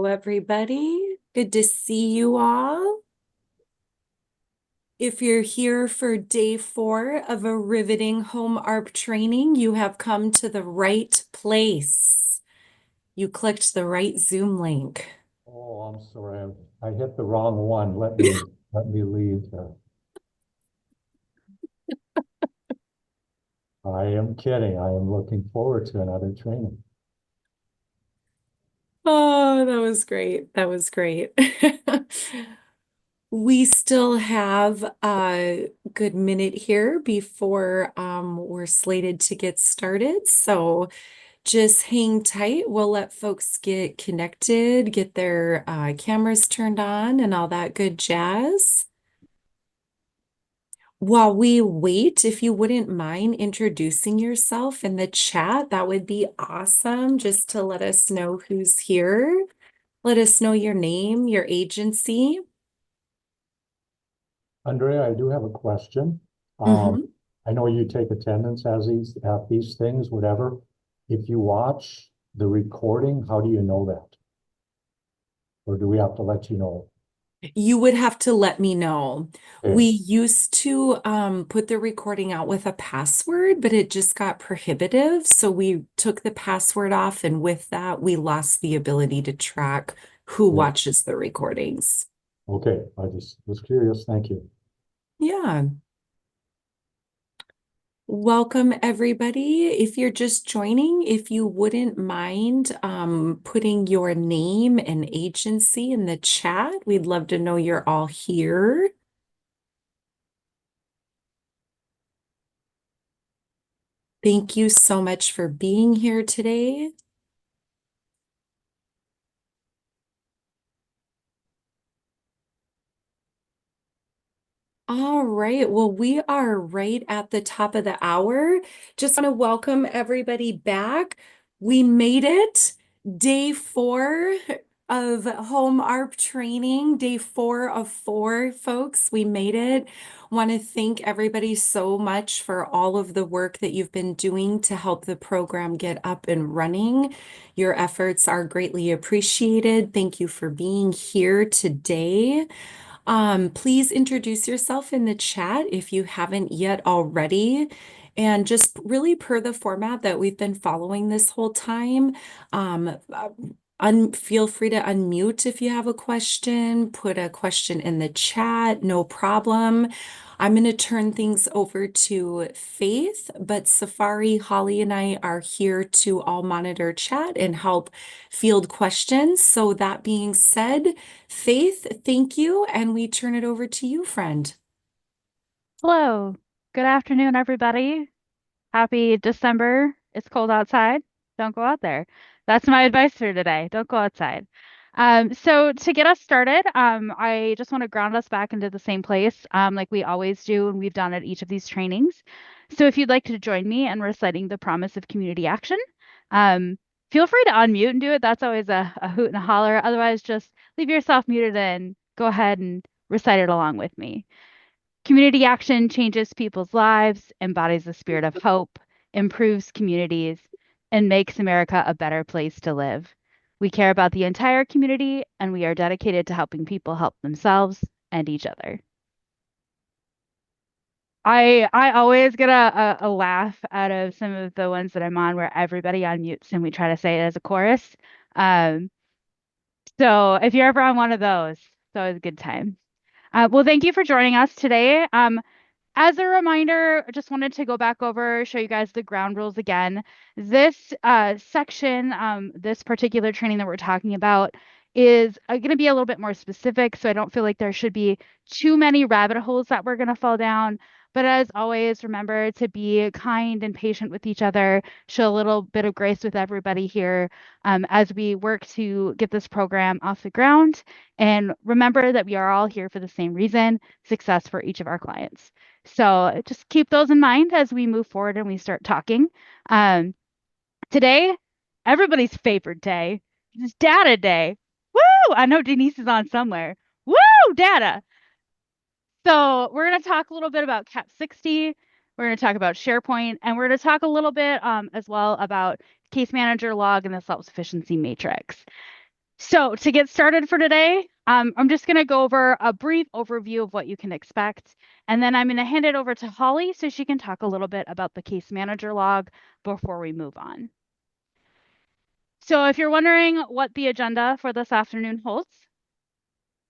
everybody. Good to see you all. If you're here for day 4 of a riveting home ARP training, you have come to the right place. You clicked the right Zoom link. Oh, I'm sorry. I hit the wrong one. Let me leave. I am kidding. I am looking forward to another training. Oh, that was great. That was great. We still have a good minute here before we're slated to get started. So just hang tight. We'll let folks get connected, get their cameras turned on, and all that good jazz. While we wait, if you wouldn't mind introducing yourself in the chat, that would be awesome, just to let us know who's here. Let us know your name, your agency. Andrea, I do have a question. Mhm. I know you take attendance at these things, whatever. If you watch the recording, how do you know that? Or do we have to let you know? You would have to let me know. We Okay, used to put the recording out with a password, but it just got prohibitive. So we took the password off, and with that, we lost the ability to track who yeah. watches the recordings. Okay, I just was curious. Thank you. Yeah. Welcome, everybody. If you're just joining, if you wouldn't mind putting your name and agency in the chat, we'd love to know you're all here. Thank you so much for being here today. All right. Well, we are right at the top of the hour. Just want to welcome everybody back. We made it. Day 4 of home ARP training, day 4 of 4, folks. We made it. Want to thank everybody so much for all of the work that you've been doing to help the program get up and running. Your efforts are greatly appreciated. Thank you for being here today. Please introduce yourself in the chat if you haven't yet already. And just really per the format that we've been following this whole time, feel free to unmute if you have a question, put a question in the chat, no problem. I'm going to turn things over to Faith, but Safari, Holly, and I are here to all monitor chat and help field questions. So that being said, Faith, thank you, and we turn it over to you, friend. Hello. Good afternoon, everybody. Happy December. It's cold outside. Don't go out there. That's my advice for today. Don't go outside. So to get us started, I just want to ground us back into the same place, like we always do, and we've done at each of these trainings. So if you'd like to join me in reciting the promise of community action, um, feel free to unmute and do it. That's always a hoot and a holler. Otherwise, just leave yourself muted and go ahead and recite it along with me. Community action changes people's lives, embodies the spirit of hope, improves communities, and makes America a better place to live. We care about the entire community, and we are dedicated to helping people help themselves and each other. I always get a laugh out of some of the ones that I'm on where everybody unmutes and we try to say it as a chorus. Um, so if you're ever on one of those, it's always a good time. Well, thank you for joining us today. As a reminder, I just wanted to go back over, show you guys the ground rules again. This section, this particular training that we're talking about is going to be a little bit more specific, so I don't feel like there should be too many rabbit holes that we're going to fall down. But as always, remember to be kind and patient with each other, show a little bit of grace with everybody here as we work to get this program off the ground. And remember that we are all here for the same reason, success for each of our clients. So just keep those in mind as we move forward and we start talking. Today, everybody's favorite day is data day. Woo! I know Denise is on somewhere. Woo! Data. So we're going to talk a little bit about CAP 60. We're going to talk about SharePoint, and we're going to talk a little bit as well about case manager log and the self-sufficiency matrix. So to get started for today, I'm just going to go over a brief overview of what you can expect, and then I'm going to hand it over to Holly so she can talk a little bit about the case manager log before we move on. So if you're wondering what the agenda for this afternoon holds,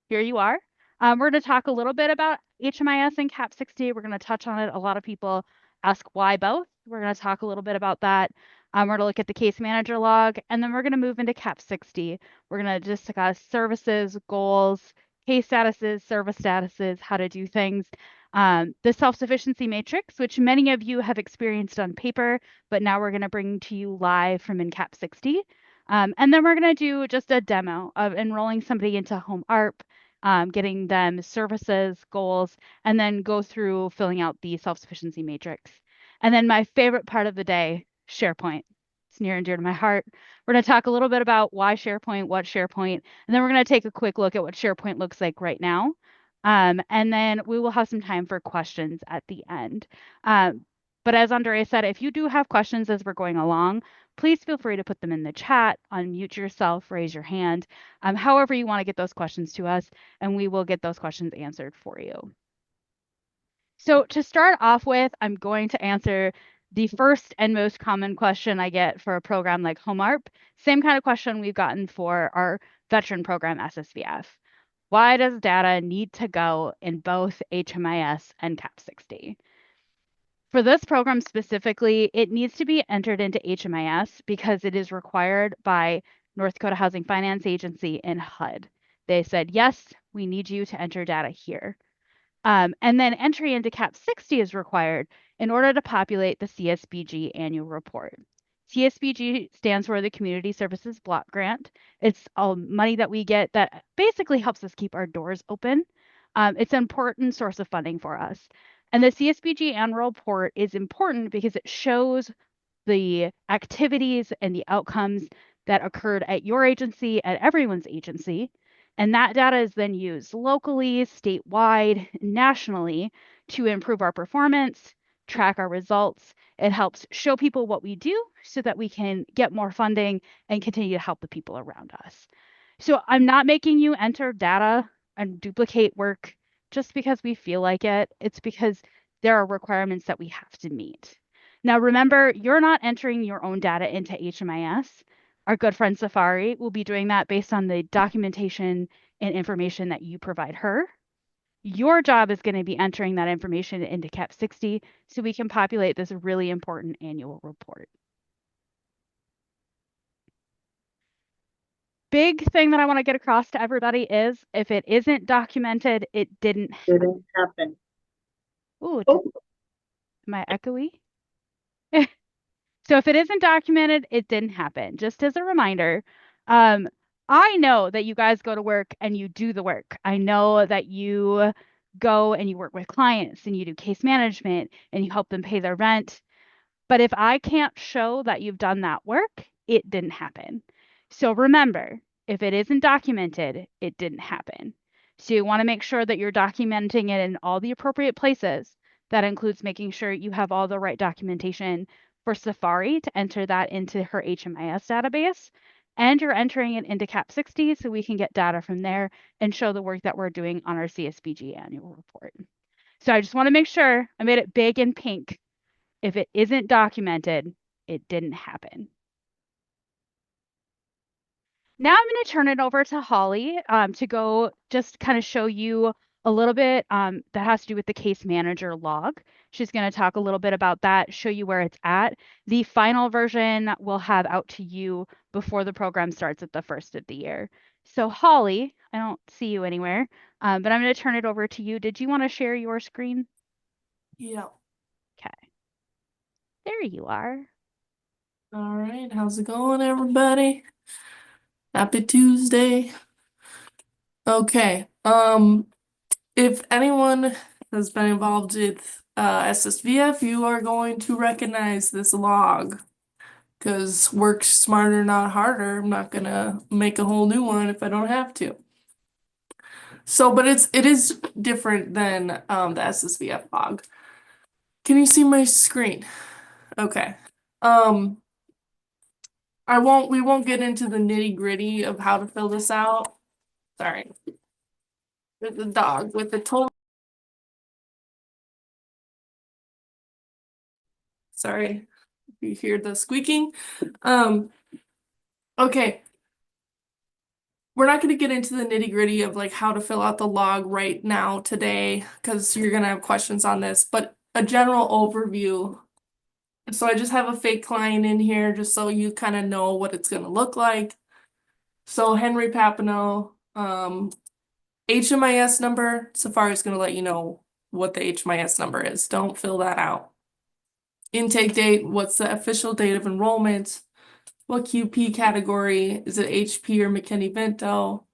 here you are. We're going to talk a little bit about HMIS and CAP 60. We're going to touch on it. A lot of people ask why both. We're going to talk a little bit about that. We're going to look at the case manager log, and then we're going to move into CAP 60. We're going to discuss services, goals, case statuses, service statuses, how to do things. The self-sufficiency matrix, which many of you have experienced on paper, but now we're going to bring to you live from in CAP 60. And then we're going to do just a demo of enrolling somebody into Home ARP, getting them services, goals, and then go through filling out the self-sufficiency matrix. And then my favorite part of the day, SharePoint. It's near and dear to my heart. We're going to talk a little bit about why SharePoint, what SharePoint, and then we're going to take a quick look at what SharePoint looks like right now. And then we will have some time for questions at the end. But as Andrea said, if you do have questions as we're going along, please feel free to put them in the chat, unmute yourself, raise your hand, however you want to get those questions to us, and we will get those questions answered for you. So to start off with, I'm going to answer the first and most common question I get for a program like Home ARP, same kind of question we've gotten for our veteran program SSVF. Why does data need to go in both HMIS and CAP 60? For this program specifically, it needs to be entered into HMIS because it is required by North Dakota Housing Finance Agency and HUD. They said, yes, we need you to enter data here. And then entry into CAP 60 is required in order to populate the CSBG annual report. CSBG stands for the Community Services Block Grant. It's all money that we get that basically helps us keep our doors open. It's an important source of funding for us. And the CSBG annual report is important because it shows the activities and the outcomes that occurred at your agency, at everyone's agency. And that data is then used locally, statewide, nationally to improve our performance, track our results. It helps show people what we do so that we can get more funding and continue to help the people around us. So I'm not making you enter data and duplicate work just because we feel like it. It's because there are requirements that we have to meet. Now, remember, you're not entering your own data into HMIS. Our good friend Safari will be doing that based on the documentation and information that you provide her. Your job is going to be entering that information into CAP 60 so we can populate this really important annual report. Big thing that I want to get across to everybody is if it isn't documented, it didn't happen. Ooh, Oh. am I echoey? So if it isn't documented, it didn't happen. Just as a reminder, I know that you guys go to work and you do the work. I know that you go and you work with clients and you do case management and you help them pay their rent. But if I can't show that you've done that work, it didn't happen. So remember, if it isn't documented, it didn't happen. So you want to make sure that you're documenting it in all the appropriate places. That includes making sure you have all the right documentation for Safari to enter that into her HMIS database. And you're entering it into CAP 60 so we can get data from there and show the work that we're doing on our CSBG annual report. So I just want to make sure I made it big and pink. If it isn't documented, it didn't happen. Now I'm going to turn it over to Holly to go just kind of show you a little bit that has to do with the case manager log. She's going to talk a little bit about that, show you where it's at. The final version we'll have out to you before the program starts at the first of the year. So Holly, I don't see you anywhere, but I'm going to turn it over to you. Did you want to share your screen? Yeah. Okay. There you are. All right. How's it going, everybody? Happy Tuesday. Okay. If anyone has been involved with SSVF, you are going to recognize this log. Because work smarter, not harder. I'm not gonna make a whole new one if I don't have to. So, but it is different than the SSVF log. Can you see my screen? Okay. we won't get into the nitty-gritty of how to fill this out. Sorry. With the dog, with the total. Sorry, if you hear the squeaking. Okay. We're not going to get into the nitty-gritty of like how to fill out the log right now today, because you're going to have questions on this, but a general overview. So I just have a fake client in here just so you kind of know what it's going to look like. So Henry Papineau, HMIS number, Safari's going to let you know what the HMIS number is. Don't fill that out. Intake date, what's the official date of enrollment? What QP category? Is it HP or McKinney-Vento?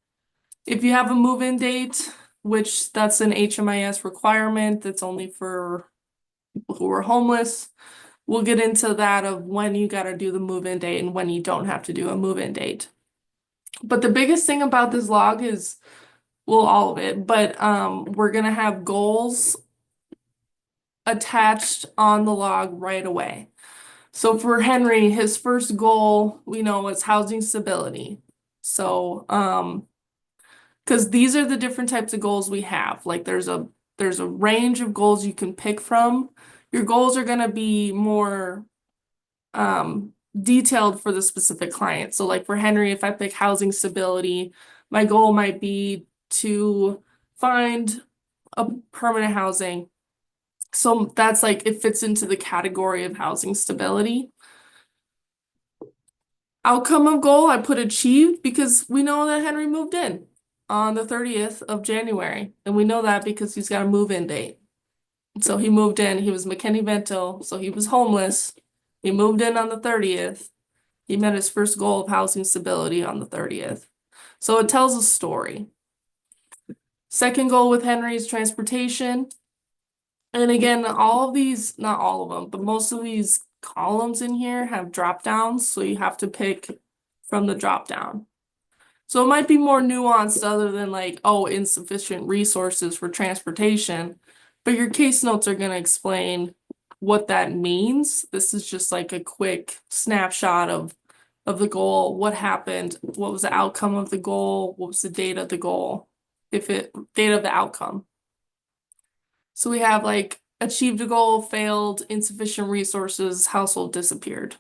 If you have a move-in date, which that's an HMIS requirement, that's only for people who are homeless. We'll get into that of when you got to do the move-in date and when you don't have to do a move-in date. But the biggest thing about this log is, well, all of it, but we're gonna have goals attached on the log right away. So for Henry, his first goal, we know, is housing stability. So because these are the different types of goals we have. Like there's a range of goals you can pick from. Your goals are gonna be more detailed for the specific client. So like for Henry, if I pick housing stability, my goal might be to find a permanent housing. So that's like, it fits into the category of housing stability. Outcome of goal, I put achieved because we know that Henry moved in on the 30th of January. And we know that because he's got a move-in date. So he moved in, he was McKinney-Vento, so he was homeless. He moved in on the 30th. He met his first goal of housing stability on the 30th. So it tells a story. Second goal with Henry is transportation. And again, all of these, not all of them, but most of these columns in here have drop downs, so you have to pick from the drop down. So it might be more nuanced other than like, oh, insufficient resources for transportation, but your case notes are going to explain what that means. This is just like a quick snapshot of the goal, what happened, what was the outcome of the goal, what was the date of the goal, date of the outcome. So we have like achieved a goal, failed, insufficient resources, household disappeared.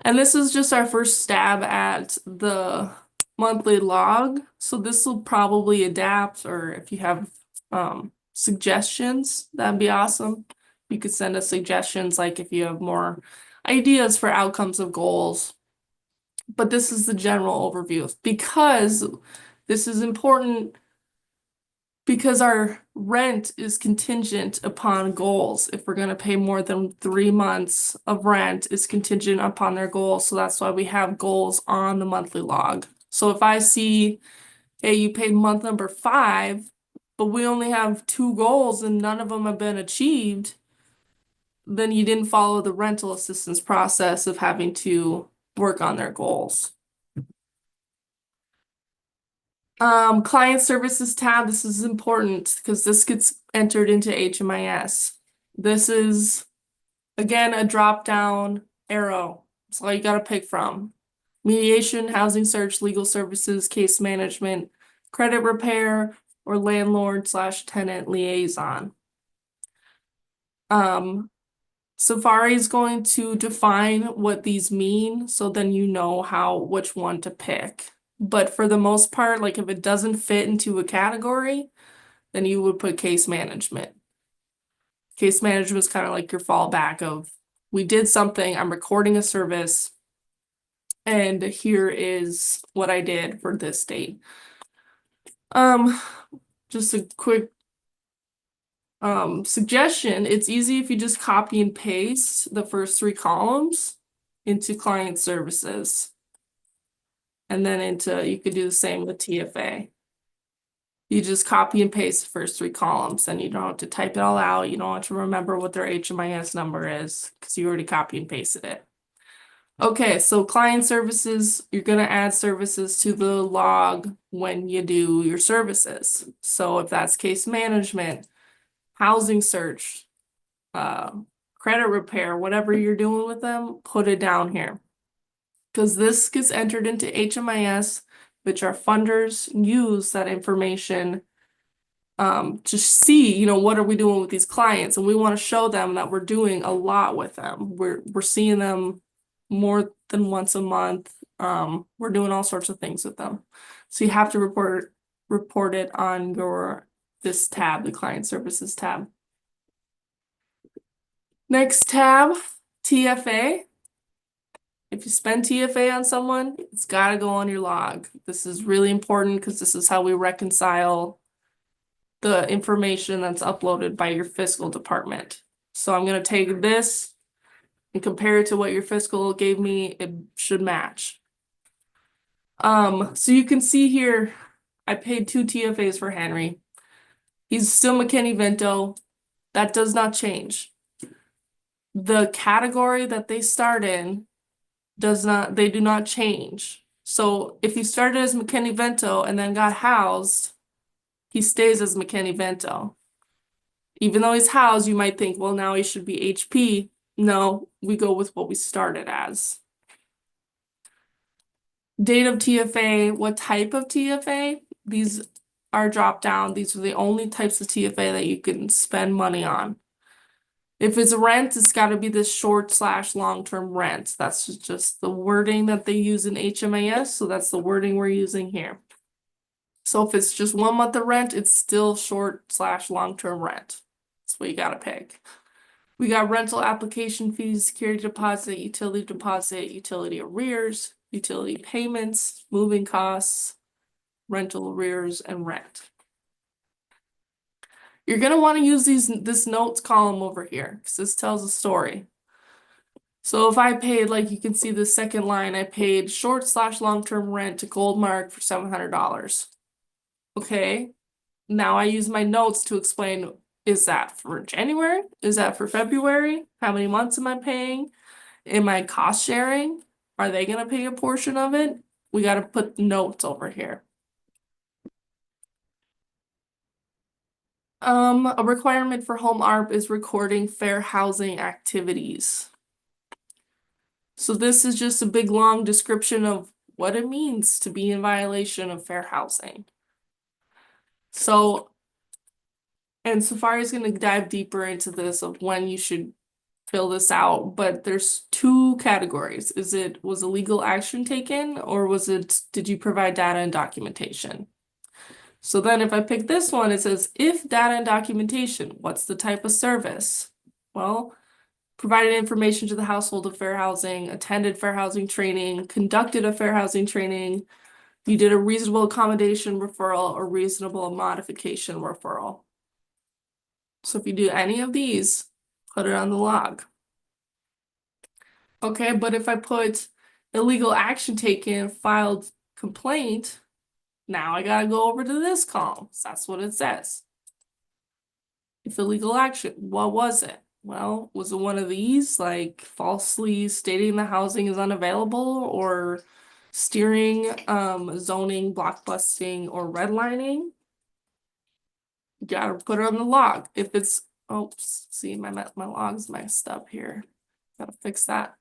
And this is just our first stab at the monthly log. So this will probably adapt, or if you have suggestions, that'd be awesome. You could send us suggestions, like if you have more ideas for outcomes of goals. But this is the general overview, because this is important, because our rent is contingent upon goals. If we're going to pay more than 3 months of rent, is contingent upon their goals. So that's why we have goals on the monthly log. So if I see, hey, you paid month number 5, but we only have 2 goals and none of them have been achieved, then you didn't follow the rental assistance process of having to work on their goals. Client services tab, this is important because this gets entered into HMIS. This is, again, a drop-down arrow. That's all you got to pick from. Mediation, housing search, legal services, case management, credit repair, or landlord/tenant liaison. Safari is going to define what these mean, so then you know which one to pick. But for the most part, like if it doesn't fit into a category, then you would put case management. Case management is kind of like your fallback of, we did something, I'm recording a service, and here is what I did for this date. Just a quick suggestion, it's easy if you just copy and paste the first 3 columns into client services. And then you could do the same with TFA. You just copy and paste the first 3 columns, and you don't have to type it all out. You don't have to remember what their HMIS number is because you already copy and pasted it. Okay, so client services, you're going to add services to the log when you do your services. So if that's case management, housing search, credit repair, whatever you're doing with them, put it down here. because this gets entered into HMIS, which our funders use that information to see, you know, what are we doing with these clients, and we want to show them that we're doing a lot with them. We're seeing them more than once a month. We're doing all sorts of things with them. So you have to report it on this tab, the client services tab. Next tab, TFA. If you spend TFA on someone, it's got to go on your log. This is really important because this is how we reconcile the information that's uploaded by your fiscal department. So I'm going to take this and compare it to what your fiscal gave me. It should match. So you can see here, I paid 2 TFAs for Henry. He's still McKinney-Vento. That does not change. The category that they start in they do not change. So if you started as McKinney-Vento and then got housed, he stays as McKinney-Vento. Even though he's housed, you might think, well, now he should be HP. No, we go with what we started as. Date of TFA, what type of TFA? These are dropped down. These are the only types of TFA that you can spend money on. If it's a rent, it's got to be this short/long-term rent. That's just the wording that they use in HMIS, so that's the wording we're using here. So if it's just 1 month of rent, it's still short/long-term rent. That's what you got to pick. We got rental application fees, security deposit, utility arrears, utility payments, moving costs, rental arrears, and rent. You're going to want to use this notes column over here because this tells a story. So if I paid, like you can see the second line, I paid short/long-term rent to Goldmark for $700. Okay, now I use my notes to explain, is that for January? Is that for February? How many months am I paying? Am I cost sharing? Are they going to pay a portion of it? We got to put notes over here. A requirement for home ARP is recording fair housing activities. So this is just a big long description of what it means to be in violation of fair housing. So, and Safari is going to dive deeper into this of when you should fill this out, but there's 2 categories. Was a legal action taken, or did you provide data and documentation? So then if I pick this one, it says, if data and documentation, what's the type of service? Well, provided information to the household of fair housing, attended fair housing training, conducted a fair housing training, you did a reasonable accommodation referral or reasonable modification referral. So if you do any of these, put it on the log. Okay, but if I put illegal action taken, filed complaint, now I gotta go over to this column. So that's what it says. If illegal action, what was it? Well, was it one of these, like falsely stating the housing is unavailable, or steering, zoning, blockbusting, or redlining? You gotta put it on the log. If it's, oops, see, my log's messed up here. Gotta fix that.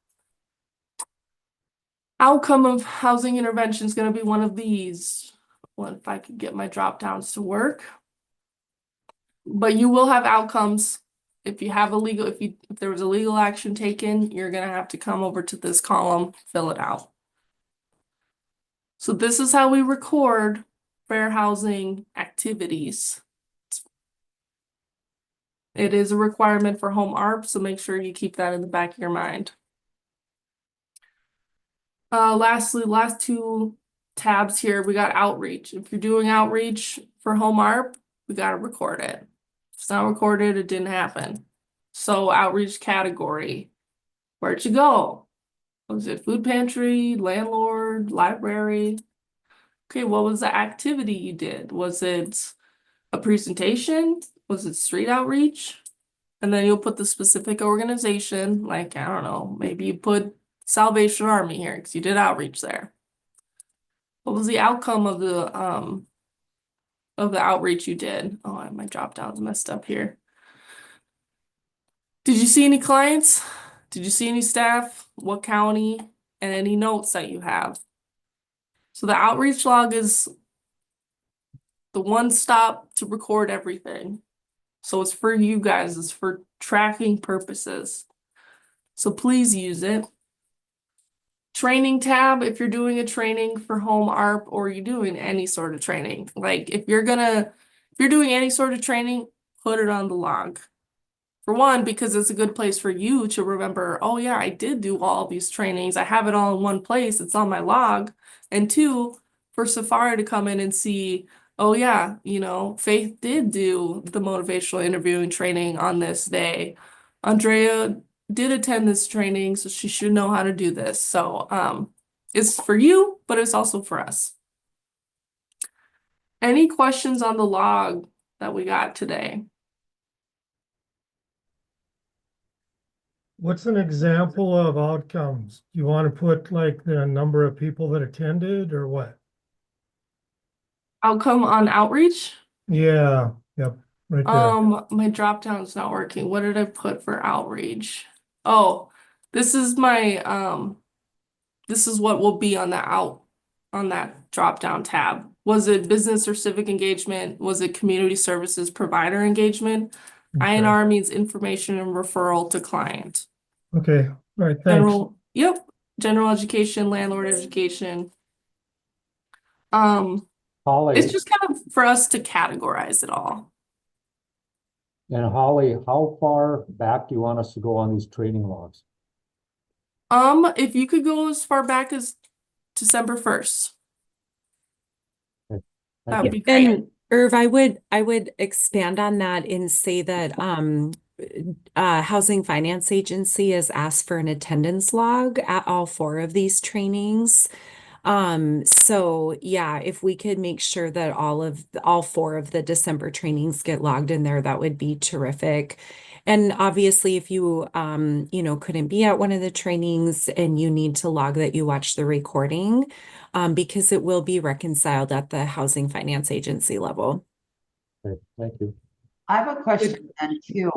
Outcome of housing intervention is gonna be one of these. Well, if I could get my drop downs to work. But you will have outcomes. If you have if there was a legal action taken, you're gonna have to come over to this column, fill it out. So this is how we record fair housing activities. It is a requirement for home ARP, so make sure you keep that in the back of your mind. Lastly, last 2 tabs here, we got outreach. If you're doing outreach for home ARP, we got to record it. If it's not recorded, it didn't happen. So outreach category, where'd you go? Was it food pantry, landlord, library? Okay, what was the activity you did? Was it a presentation? Was it street outreach? And then you'll put the specific organization, like, I don't know, maybe you put Salvation Army here because you did outreach there. What was the outcome of the outreach you did? Oh, my drop down's messed up here. Did you see any clients? Did you see any staff? What county? and any notes that you have. So the outreach log is the one stop to record everything. So it's for you guys, it's for tracking purposes. So please use it. Training tab, if you're doing a training for home ARP or you're doing any sort of training. Like if you're doing any sort of training, put it on the log. For one, because it's a good place for you to remember, oh yeah, I did do all these trainings. I have it all in one place. It's on my log. And two, for Safari to come in and see, oh yeah, Faith did do the motivational interviewing training on this day. Andrea did attend this training, so she should know how to do this. So it's for you, but it's also for us. Any questions on the log that we got today? What's an example of outcomes? You want to put like the number of people that attended or what? Outcome on outreach? Yeah, yep, right there. My drop down's not working. What did I put for outreach? Oh, this is this is what will be on that drop down tab. Was it business or civic engagement? Was it community services provider engagement? Okay. INR means information and referral to client. Okay, all right, thanks. General education, landlord education. Holly, It's just kind of for us to categorize it all. and Holly, how far back do you want us to go on these training logs? If you could go as far back as December 1st. Thank That would you. be great. And Irv, I would expand on that and say that Housing Finance Agency has asked for an attendance log at all 4 of these trainings. So yeah, if we could make sure that all 4 of the December trainings get logged in there, that would be terrific. And obviously, if you couldn't be at one of the trainings and you need to log that you watched the recording, because it will be reconciled at the Housing Finance Agency level. Okay, thank you. I have a question then too.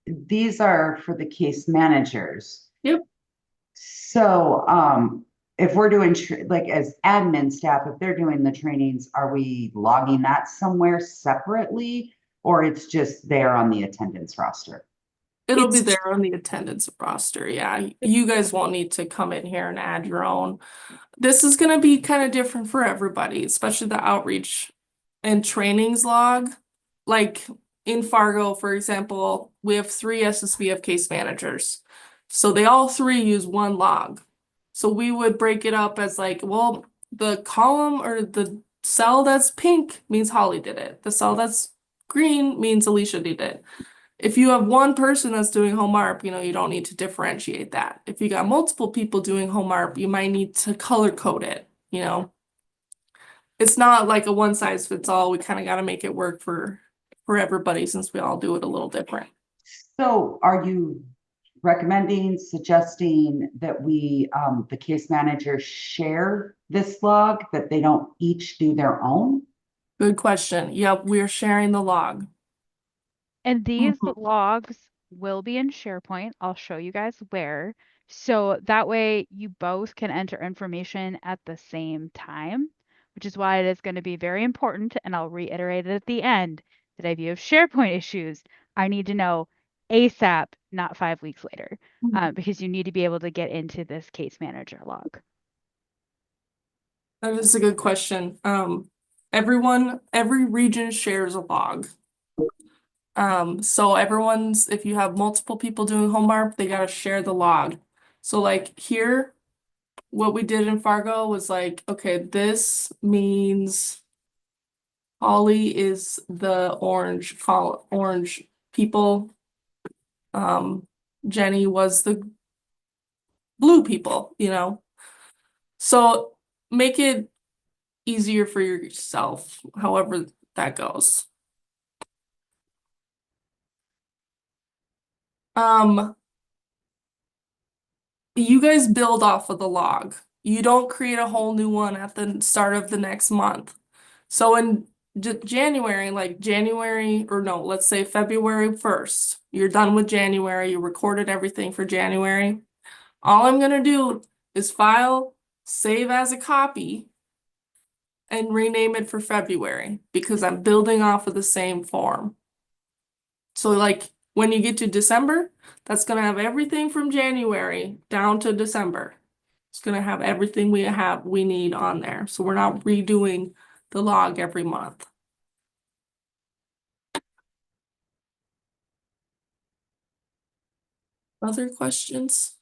These are for the case managers. Yep. So, if we're doing like as admin staff, if they're doing the trainings, are we logging that somewhere separately, or it's just there on the attendance roster? It'll be there on the attendance roster. Yeah, you guys won't need to come in here and add your own. This is going to be kind of different for everybody, especially the outreach and trainings log. Like in Fargo, for example, we have 3 SSBF case managers. So they all 3 use one log. So we would break it up as like, well, the column or the cell that's pink means Holly did it. The cell that's green means Alicia did it. If you have one person that's doing home ARP, you don't need to differentiate that. If you got multiple people doing home ARP, you might need to color code it, It's not like a one size fits all. We kind of got to make it work for everybody since we all do it a little different. So are you recommending, suggesting that we, the case managers share this log, that they don't each do their own? Good question. Yep, we're sharing the log. And these Mhm. logs will be in SharePoint. I'll show you guys where. So that way you both can enter information at the same time, which is why it is going to be very important. And I'll reiterate it at the end that if you have SharePoint issues, I need to know ASAP, not 5 weeks later, because you need to be able to get into this case manager log. That is a good question. Every region shares a log. So if you have multiple people doing home ARP, they gotta share the log. So like here, what we did in Fargo was like, okay, this means Holly is the orange people. Jenny was the blue people, So make it easier for yourself, however that goes. You guys build off of the log. You don't create a whole new one at the start of the next month. So in January, or no, let's say February 1st, you're done with January, you recorded everything for January. All I'm gonna do is file, save as a copy, and rename it for February because I'm building off of the same form. So like when you get to December, that's gonna have everything from January down to December. It's gonna have everything we need on there. So we're not redoing the log every month. Other questions?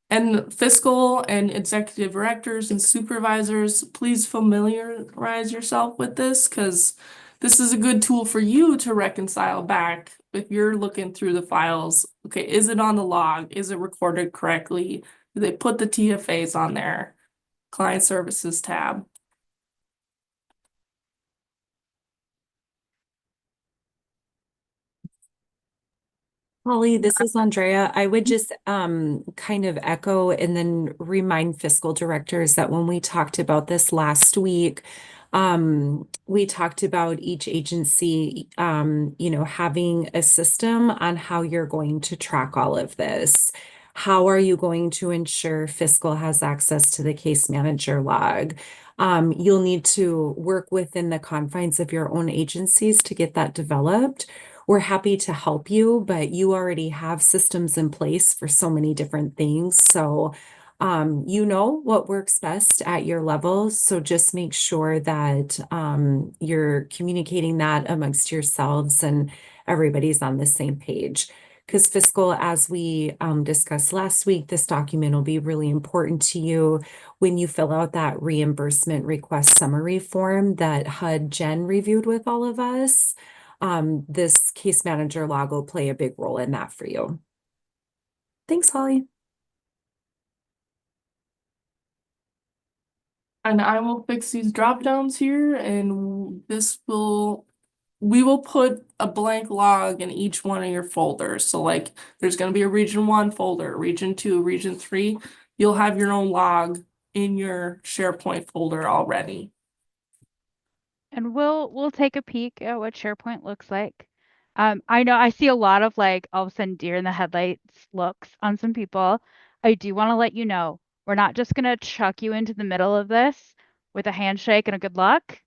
And fiscal and executive directors and supervisors, please familiarize yourself with this because this is a good tool for you to reconcile back if you're looking through the files. Okay, is it on the log? Is it recorded correctly? Do they put the TFAs on there? Client services tab. Holly, this is Andrea. I would just kind of echo and then remind fiscal directors that when we talked about this last week, we talked about each agency, having a system on how you're going to track all of this. How are you going to ensure fiscal has access to the case manager log? You'll need to work within the confines of your own agencies to get that developed. We're happy to help you, but you already have systems in place for so many different things. So, you know what works best at your level. So just make sure that you're communicating that amongst yourselves and everybody's on the same page. Because fiscal, as we discussed last week, this document will be really important to you when you fill out that reimbursement request summary form that HUD Jen reviewed with all of us. This case manager log will play a big role in that for you. Thanks, Holly. And I will fix these drop downs here and we will put a blank log in each one of your folders. So like there's going to be a region 1 folder, region 2, region 3. You'll have your own log in your SharePoint folder already. And we'll take a peek at what SharePoint looks like. I know I see a lot of like all of a sudden deer in the headlights looks on some people. I do want to let you know we're not just gonna chuck you into the middle of this with a handshake and a good luck.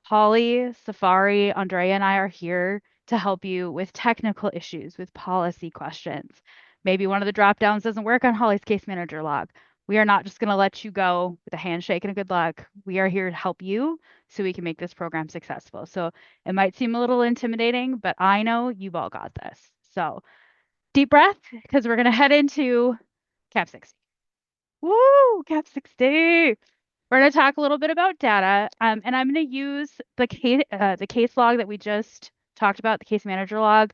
Holly, Safari, Andrea, and I are here to help you with technical issues, with policy questions. Maybe one of the drop downs doesn't work on Holly's case manager log. We are not just going to let you go with a handshake and a good luck. We are here to help you so we can make this program successful. So it might seem a little intimidating, but I know you've all got this. So deep breath, because we're going to head into Cap 60. Woo, Cap 60. We're going to talk a little bit about data, and I'm going to use the case log that we just talked about, the case manager log,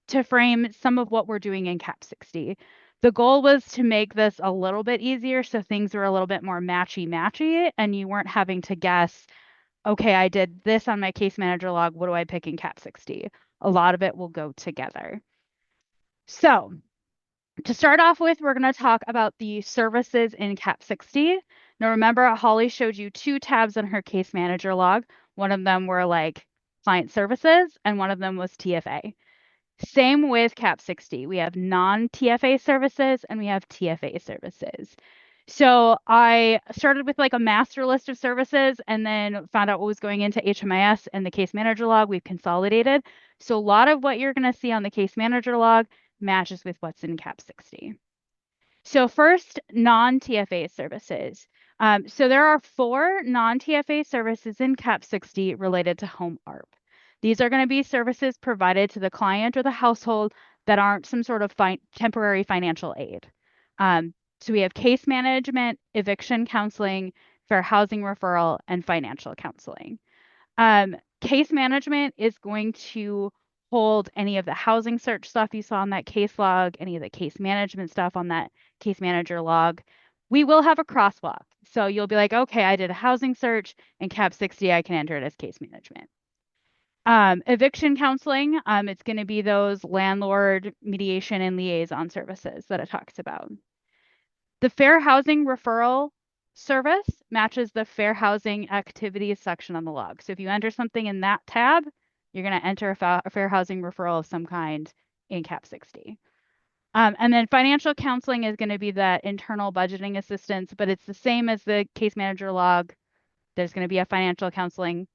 to frame some of what we're doing in Cap 60. The goal was to make this a little bit easier so things were a little bit more matchy, and you weren't having to guess, okay, I did this on my case manager log, what do I pick in Cap 60? A lot of it will go together. So to start off with, we're going to talk about the services in Cap 60. Now, remember, Holly showed you 2 tabs on her case manager log. One of them were like client services, and one of them was TFA. Same with Cap 60. We have non-TFA services and we have TFA services. So I started with like a master list of services and then found out what was going into HMIS and the case manager log. We've consolidated. So a lot of what you're going to see on the case manager log matches with what's in Cap 60. So first, non-TFA services. So there are 4 non-TFA services in Cap 60 related to home ARP. These are going to be services provided to the client or the household that aren't some sort of temporary financial aid. So we have case management, eviction counseling, fair housing referral, and financial counseling. Case management is going to hold any of the housing search stuff you saw on that case log, any of the case management stuff on that case manager log. We will have a crosswalk. So you'll be like, okay, I did a housing search in Cap 60, I can enter it as case management. Eviction counseling, it's going to be those landlord mediation and liaison services that it talks about. The fair housing referral service matches the fair housing activities section on the log. So if you enter something in that tab, you're going to enter a fair housing referral of some kind in Cap 60. And then financial counseling is going to be that internal budgeting assistance, but it's the same as the case manager log. There's going to be a financial counseling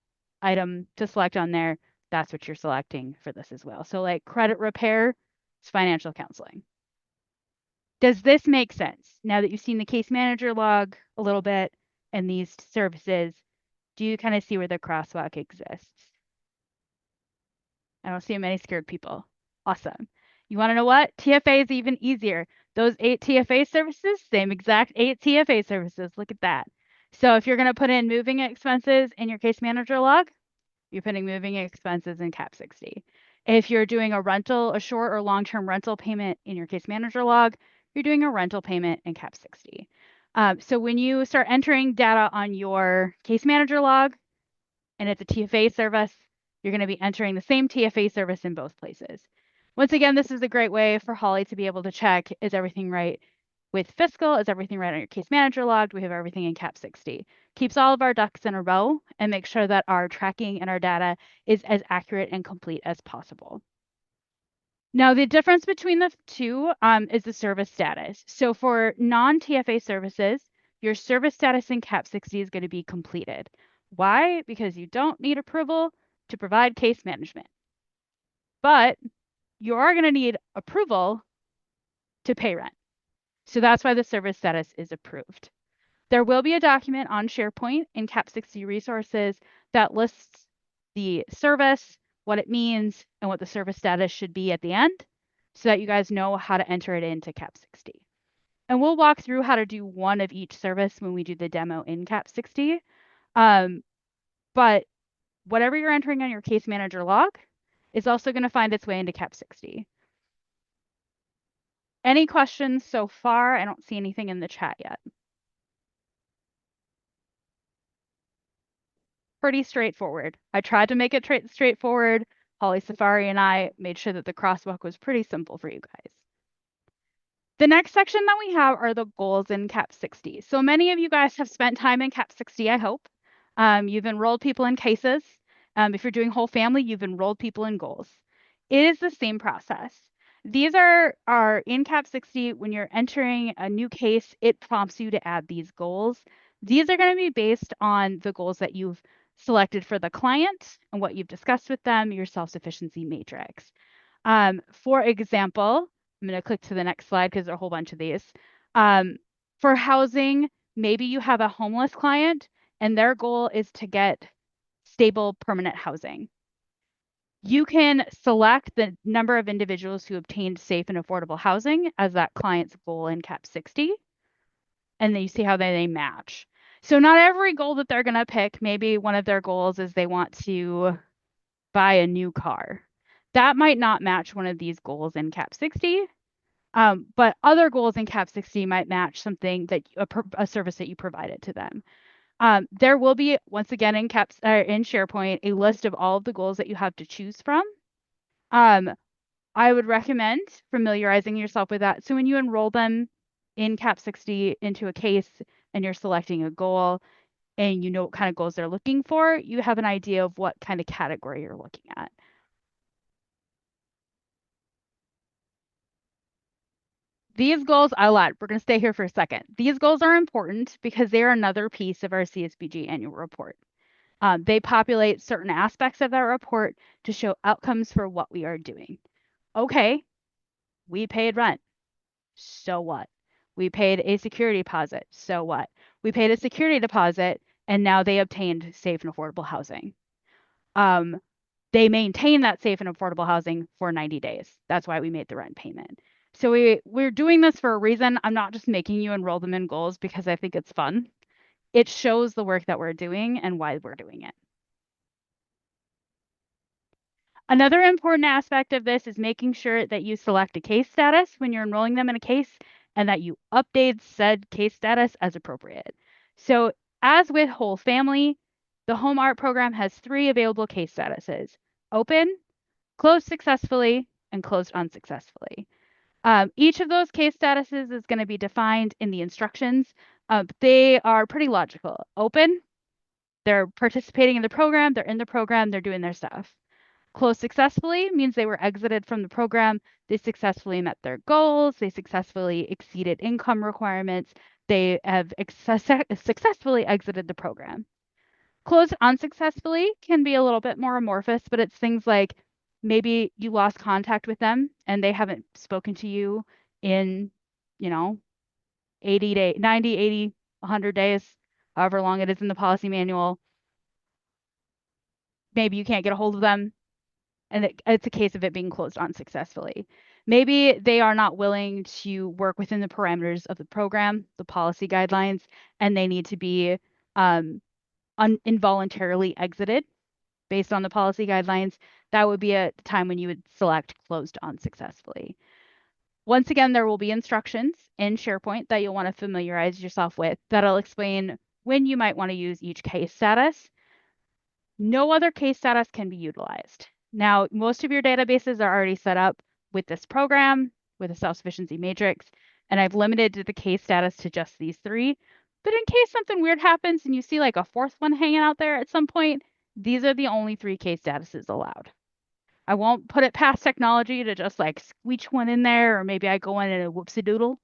item to select on there. That's what you're selecting for this as well. So like credit repair is financial counseling. Does this make sense? Now that you've seen the case manager log a little bit and these services, do you kind of see where the crosswalk exists? I don't see many scared people. Awesome. You want to know what? TFA is even easier. Those 8 TFA services, same exact 8 TFA services. Look at that. So if you're going to put in moving expenses in your case manager log, you're putting moving expenses in cap 60. If you're doing a rental, a short or long-term rental payment in your case manager log, you're doing a rental payment in cap 60. So when you start entering data on your case manager log and it's a TFA service, you're going to be entering the same TFA service in both places. Once again, this is a great way for Holly to be able to check, is everything right with fiscal? Is everything right on your case manager log? Do we have everything in cap 60? Keeps all of our ducks in a row and makes sure that our tracking and our data is as accurate and complete as possible. Now, the difference between the two is the service status. So for non-TFA services, your service status in cap 60 is going to be completed. Why? Because you don't need approval to provide case management. But you are going to need approval to pay rent. So that's why the service status is approved. There will be a document on SharePoint in cap 60 resources that lists the service, what it means, and what the service status should be at the end so that you guys know how to enter it into cap 60. And we'll walk through how to do one of each service when we do the demo in cap 60. But whatever you're entering on your case manager log is also going to find its way into cap 60. Any questions so far? I don't see anything in the chat yet. Pretty straightforward. I tried to make it straightforward. Holly Safari and I made sure that the crosswalk was pretty simple for you guys. The next section that we have are the goals in cap 60. So many of you guys have spent time in cap 60, I hope. You've enrolled people in cases. If you're doing whole family, you've enrolled people in goals. It is the same process. These are in cap 60. When you're entering a new case, it prompts you to add these goals. These are going to be based on the goals that you've selected for the client and what you've discussed with them, your self-sufficiency matrix. For example, I'm going to click to the next slide because there are a whole bunch of these. For housing, maybe you have a homeless client and their goal is to get stable permanent housing. You can select the number of individuals who obtained safe and affordable housing as that client's goal in cap 60. And then you see how they match. So not every goal that they're going to pick, maybe one of their goals is they want to buy a new car. That might not match one of these goals in cap 60. But other goals in cap 60 might match something that a service that you provided to them. There will be, once again, in SharePoint, a list of all of the goals that you have to choose from. I would recommend familiarizing yourself with that. So when you enroll them in cap 60 into a case and you're selecting a goal and you know what kind of goals they're looking for, you have an idea of what kind of category you're looking at. These goals, I lied. We're going to stay here for a second. These goals are important because they are another piece of our CSBG annual report. They populate certain aspects of that report to show outcomes for what we are doing. Okay, we paid rent. So what? We paid a security deposit. So what? We paid a security deposit and now they obtained safe and affordable housing. They maintain that safe and affordable housing for 90 days. That's why we made the rent payment. So we're doing this for a reason. I'm not just making you enroll them in goals because I think it's fun. It shows the work that we're doing and why we're doing it. Another important aspect of this is making sure that you select a case status when you're enrolling them in a case and that you update said case status as appropriate. So as with whole family, the Home ARP program has 3 available case statuses: open, closed successfully, and closed unsuccessfully. Each of those case statuses is going to be defined in the instructions. They are pretty logical. Open, they're participating in the program, they're in the program, they're doing their stuff. Closed successfully means they were exited from the program. They successfully met their goals. They successfully exceeded income requirements. They have successfully exited the program. Closed unsuccessfully can be a little bit more amorphous, but it's things like maybe you lost contact with them and they haven't spoken to you in, 80 days, 90, 80, 100 days, however long it is in the policy manual. Maybe you can't get a hold of them, and it's a case of it being closed unsuccessfully. Maybe they are not willing to work within the parameters of the program, the policy guidelines, and they need to be involuntarily exited based on the policy guidelines. That would be a time when you would select closed unsuccessfully. Once again, there will be instructions in SharePoint that you'll want to familiarize yourself with that'll explain when you might want to use each case status. No other case status can be utilized. Now, most of your databases are already set up with this program, with a self-sufficiency matrix, and I've limited the case status to just these three. But in case something weird happens and you see like a fourth one hanging out there at some point, these are the only three case statuses allowed. I won't put it past technology to just like squeeze one in there, or maybe I go in and a whoopsie doodle.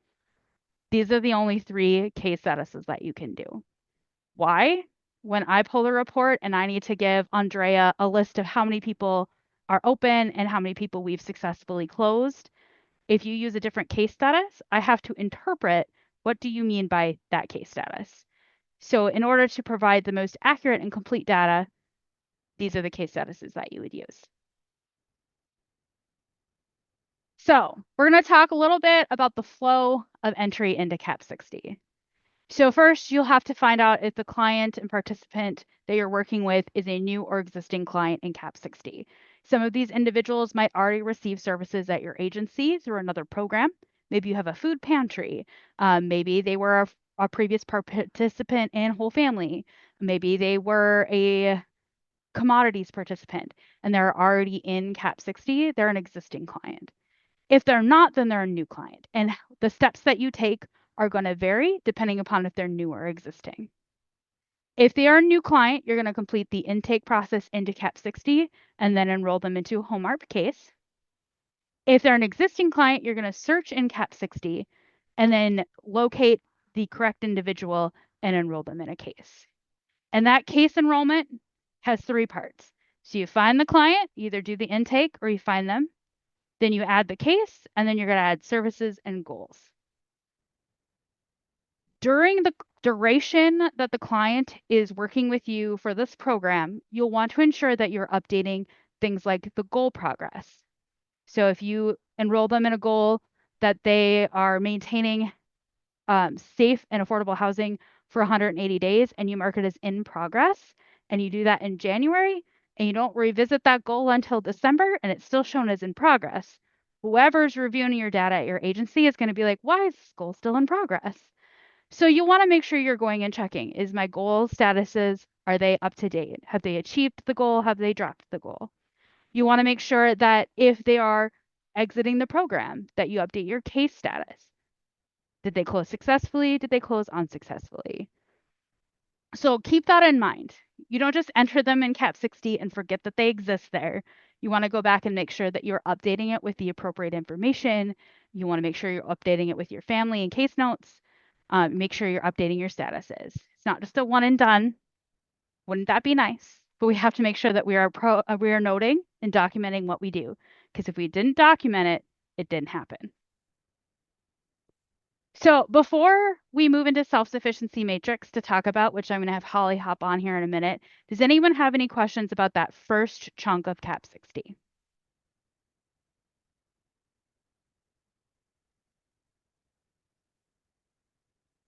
These are the only three case statuses that you can do. Why? When I pull a report and I need to give Andrea a list of how many people are open and how many people we've successfully closed, if you use a different case status, I have to interpret what do you mean by that case status. So in order to provide the most accurate and complete data, these are the case statuses that you would use. So we're going to talk a little bit about the flow of entry into CAP 60. So first, you'll have to find out if the client and participant that you're working with is a new or existing client in CAP 60. Some of these individuals might already receive services at your agency through another program. Maybe you have a food pantry. Maybe they were a previous participant in Whole Family. Maybe they were a commodities participant and they're already in CAP 60. They're an existing client. If they're not, then they're a new client. And the steps that you take are going to vary depending upon if they're new or existing. If they are a new client, you're going to complete the intake process into CAP 60 and then enroll them into a home ARP case. If they're an existing client, you're going to search in CAP 60 and then locate the correct individual and enroll them in a case. And that case enrollment has three parts. So you find the client, either do the intake or you find them. Then you add the case, and then you're going to add services and goals. During the duration that the client is working with you for this program, you'll want to ensure that you're updating things like the goal progress. So if you enroll them in a goal that they are maintaining safe and affordable housing for 180 days and you mark it as in progress, and you do that in January, and you don't revisit that goal until December, and it's still shown as in progress, whoever's reviewing your data at your agency is going to be like, why is this goal still in progress? So you want to make sure you're going and checking, is my goal statuses, are they up to date? Have they achieved the goal? Have they dropped the goal? You want to make sure that if they are exiting the program, that you update your case status. Did they close successfully? Did they close unsuccessfully? So keep that in mind. You don't just enter them in CAP 60 and forget that they exist there. You want to go back and make sure that you're updating it with the appropriate information. You want to make sure you're updating it with your family and case notes. Make sure you're updating your statuses. It's not just a one and done. Wouldn't that be nice? But we have to make sure that we are noting and documenting what we do. Because if we didn't document it, it didn't happen. So before we move into self-sufficiency matrix to talk about, which I'm going to have Holly hop on here in a minute, does anyone have any questions about that first chunk of CAP 60?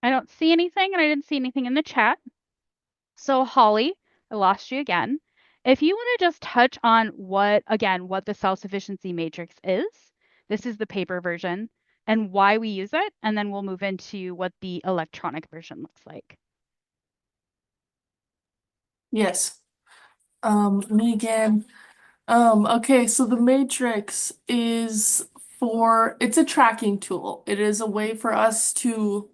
I don't see anything, and I didn't see anything in the chat. So Holly, I lost you again. If you want to just touch on what the self-sufficiency matrix is, this is the paper version, and why we use it, and then we'll move into what the electronic version looks like. Yes. Me again. Okay, so the matrix is it's a tracking tool. It is a way for us to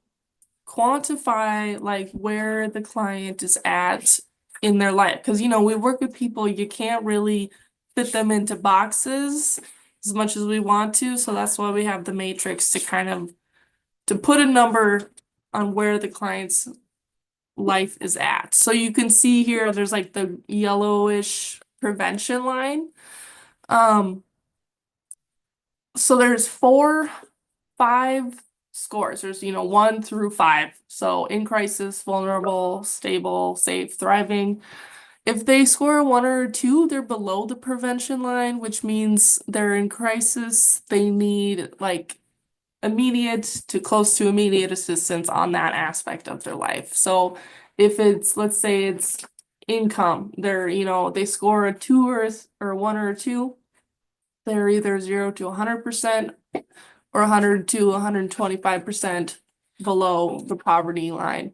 quantify like where the client is at in their life. Because we work with people, you can't really fit them into boxes as much as we want to. So that's why we have the matrix to kind of to put a number on where the client's life is at. So you can see here there's like the yellowish prevention line. So there's 4, 5 scores. There's 1 through 5. So in crisis, vulnerable, stable, safe, thriving. If they score a 1 or a 2, they're below the prevention line, which means they're in crisis. They need like immediate to close to immediate assistance on that aspect of their life. So if it's, let's say it's income, they score a 2 or 1 or a 2, they're either 0 to 100% or 100 to 125% below the poverty line.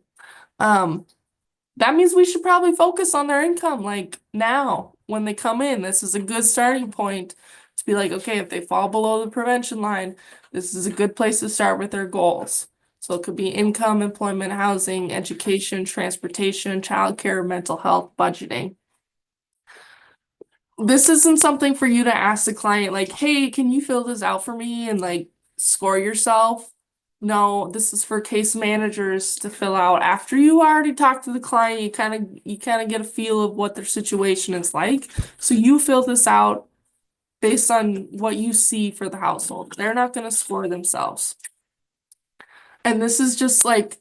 That means we should probably focus on their income like now when they come in. This is a good starting point to be like, okay, if they fall below the prevention line, this is a good place to start with their goals. So it could be income, employment, housing, education, transportation, childcare, mental health, budgeting. This isn't something for you to ask the client like, hey, can you fill this out for me and like score yourself? No, this is for case managers to fill out after you already talked to the client. You kind of get a feel of what their situation is like. So you fill this out based on what you see for the household. They're not going to score themselves. And this is just like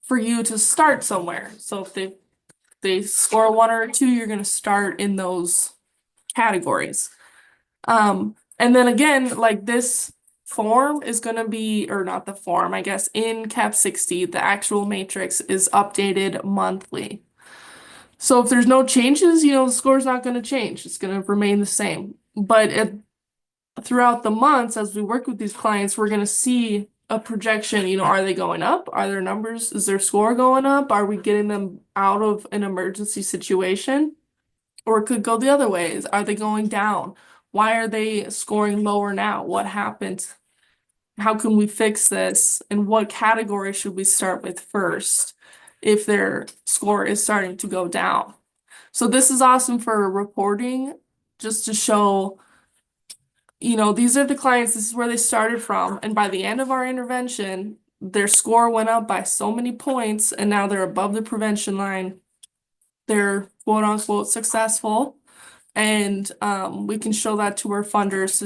for you to start somewhere. So if they score a 1 or a 2, you're going to start in those categories. And then again, like this form is going to be, or not the form, I guess, in CAP 60, the actual matrix is updated monthly. So if there's no changes, the score's not going to change. It's going to remain the same. But throughout the months, as we work with these clients, we're going to see a projection. Are they going up? Are their numbers, is their score going up? Are we getting them out of an emergency situation? Or it could go the other ways. Are they going down? Why are they scoring lower now? What happened? How can we fix this? And what category should we start with first if their score is starting to go down? So this is awesome for reporting, just to show, these are the clients, this is where they started from. And by the end of our intervention, their score went up by so many points, and now they're above the prevention line. They're quote unquote successful. And we can show that to our funders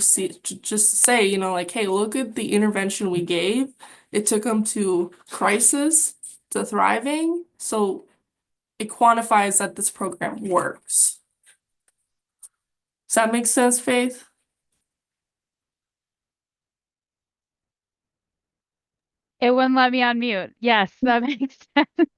to just say, like, hey, look at the intervention we gave. It took them to crisis to thriving. So it quantifies that this program works. Does that make sense, Faith? It wouldn't let me unmute. Yes, that makes sense.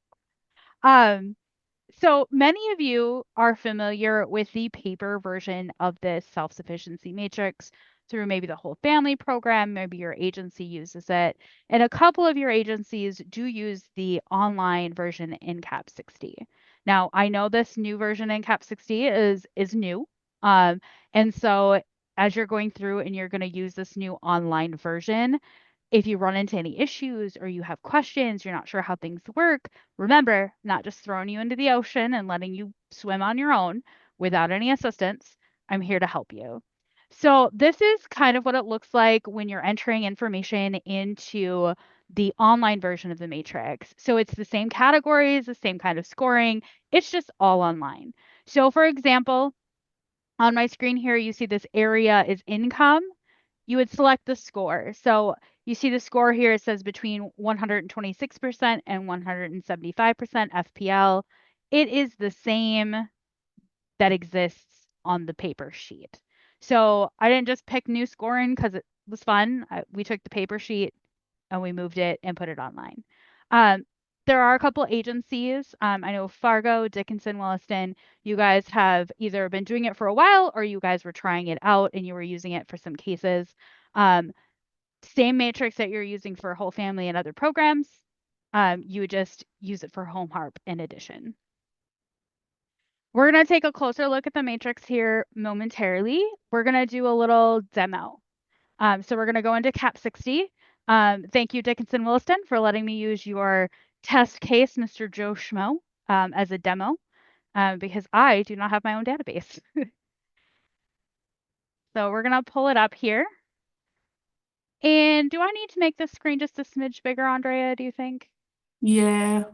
So many of you are familiar with the paper version of this self-sufficiency matrix through maybe the whole family program, maybe your agency uses it, and a couple of your agencies do use the online version in CAP 60. Now, I know this new version in CAP 60 is new, and so as you're going through and you're going to use this new online version, if you run into any issues or you have questions, you're not sure how things work, remember, not just throwing you into the ocean and letting you swim on your own without any assistance. I'm here to help you. So this is kind of what it looks like when you're entering information into the online version of the matrix. So it's the same categories, the same kind of scoring. It's just all online. So for example, on my screen here, you see this area is income. You would select the score. So you see the score here, it says between 126% and 175% FPL. It is the same that exists on the paper sheet. So I didn't just pick new scoring because it was fun. We took the paper sheet and we moved it and put it online. There are a couple agencies. I know Fargo, Dickinson, Williston, you guys have either been doing it for a while or you guys were trying it out and you were using it for some cases. Same matrix that you're using for whole family and other programs. You would just use it for home harp in addition. We're going to take a closer look at the matrix here momentarily. We're going to do a little demo. So we're going to go into CAP 60. Thank you, Dickinson Williston, for letting me use your test case, Mr. Joe Schmo, as a demo, because I do not have my own database. So we're going to pull it up here. And do I need to make this screen just a smidge bigger, Andrea, do you think? Yeah,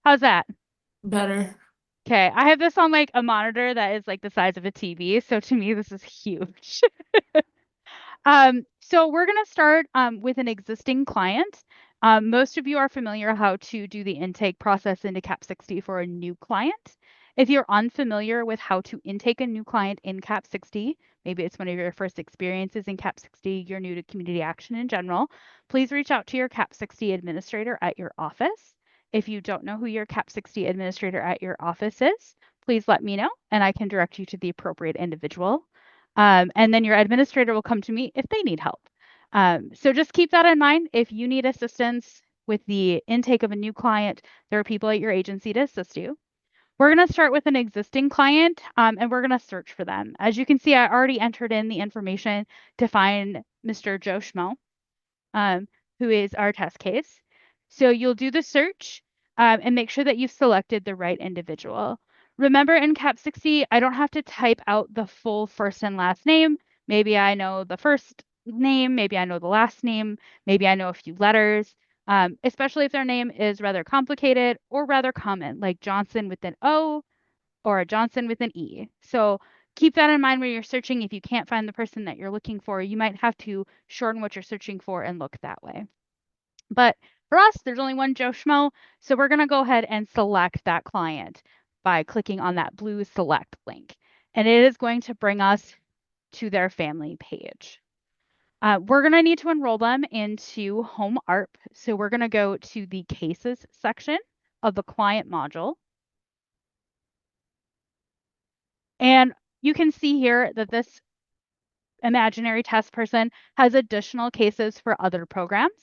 How's that? better. Okay, I have this on like a monitor that is like the size of a TV. So to me, this is huge. So we're going to start with an existing client. Most of you are familiar how to do the intake process into CAP 60 for a new client. If you're unfamiliar with how to intake a new client in CAP 60, maybe it's one of your first experiences in CAP 60, you're new to community action in general, please reach out to your CAP 60 administrator at your office. If you don't know who your CAP 60 administrator at your office is, please let me know and I can direct you to the appropriate individual. And then your administrator will come to me if they need help. So just keep that in mind. If you need assistance with the intake of a new client, there are people at your agency to assist you. We're going to start with an existing client and we're going to search for them. As you can see, I already entered in the information to find Mr. Joe Schmo, who is our test case. So you'll do the search and make sure that you've selected the right individual. Remember in CAP 60, I don't have to type out the full first and last name. Maybe I know the first name, maybe I know the last name, maybe I know a few letters, especially if their name is rather complicated or rather common, like Johnson with an O or a Johnson with an E. So keep that in mind when you're searching. If you can't find the person that you're looking for, you might have to shorten what you're searching for and look that way. But for us, there's only one Joe Schmo, so we're going to go ahead and select that client by clicking on that blue select link. And it is going to bring us to their family page. We're going to need to enroll them into Home ARP. So we're going to go to the cases section of the client module. And you can see here that this imaginary test person has additional cases for other programs.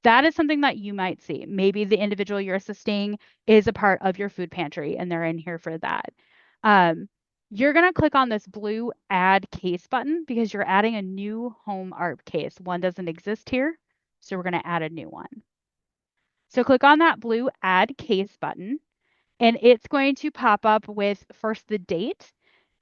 That is something that you might see. Maybe the individual you're assisting is a part of your food pantry and they're in here for that. You're going to click on this blue add case button because you're adding a new home ARP case. One doesn't exist here, so we're going to add a new one. So click on that blue add case button and it's going to pop up with first the date.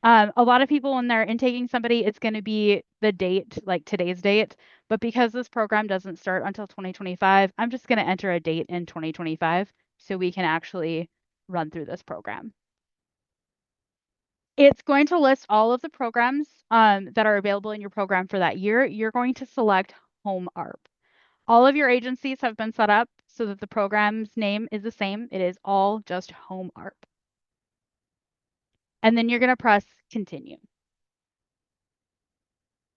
A lot of people, when they're intaking somebody, it's going to be the date, like today's date. But because this program doesn't start until 2025, I'm just going to enter a date in 2025 so we can actually run through this program. It's going to list all of the programs that are available in your program for that year. You're going to select Home ARP. All of your agencies have been set up so that the program's name is the same. It is all just Home ARP. And then you're going to press continue.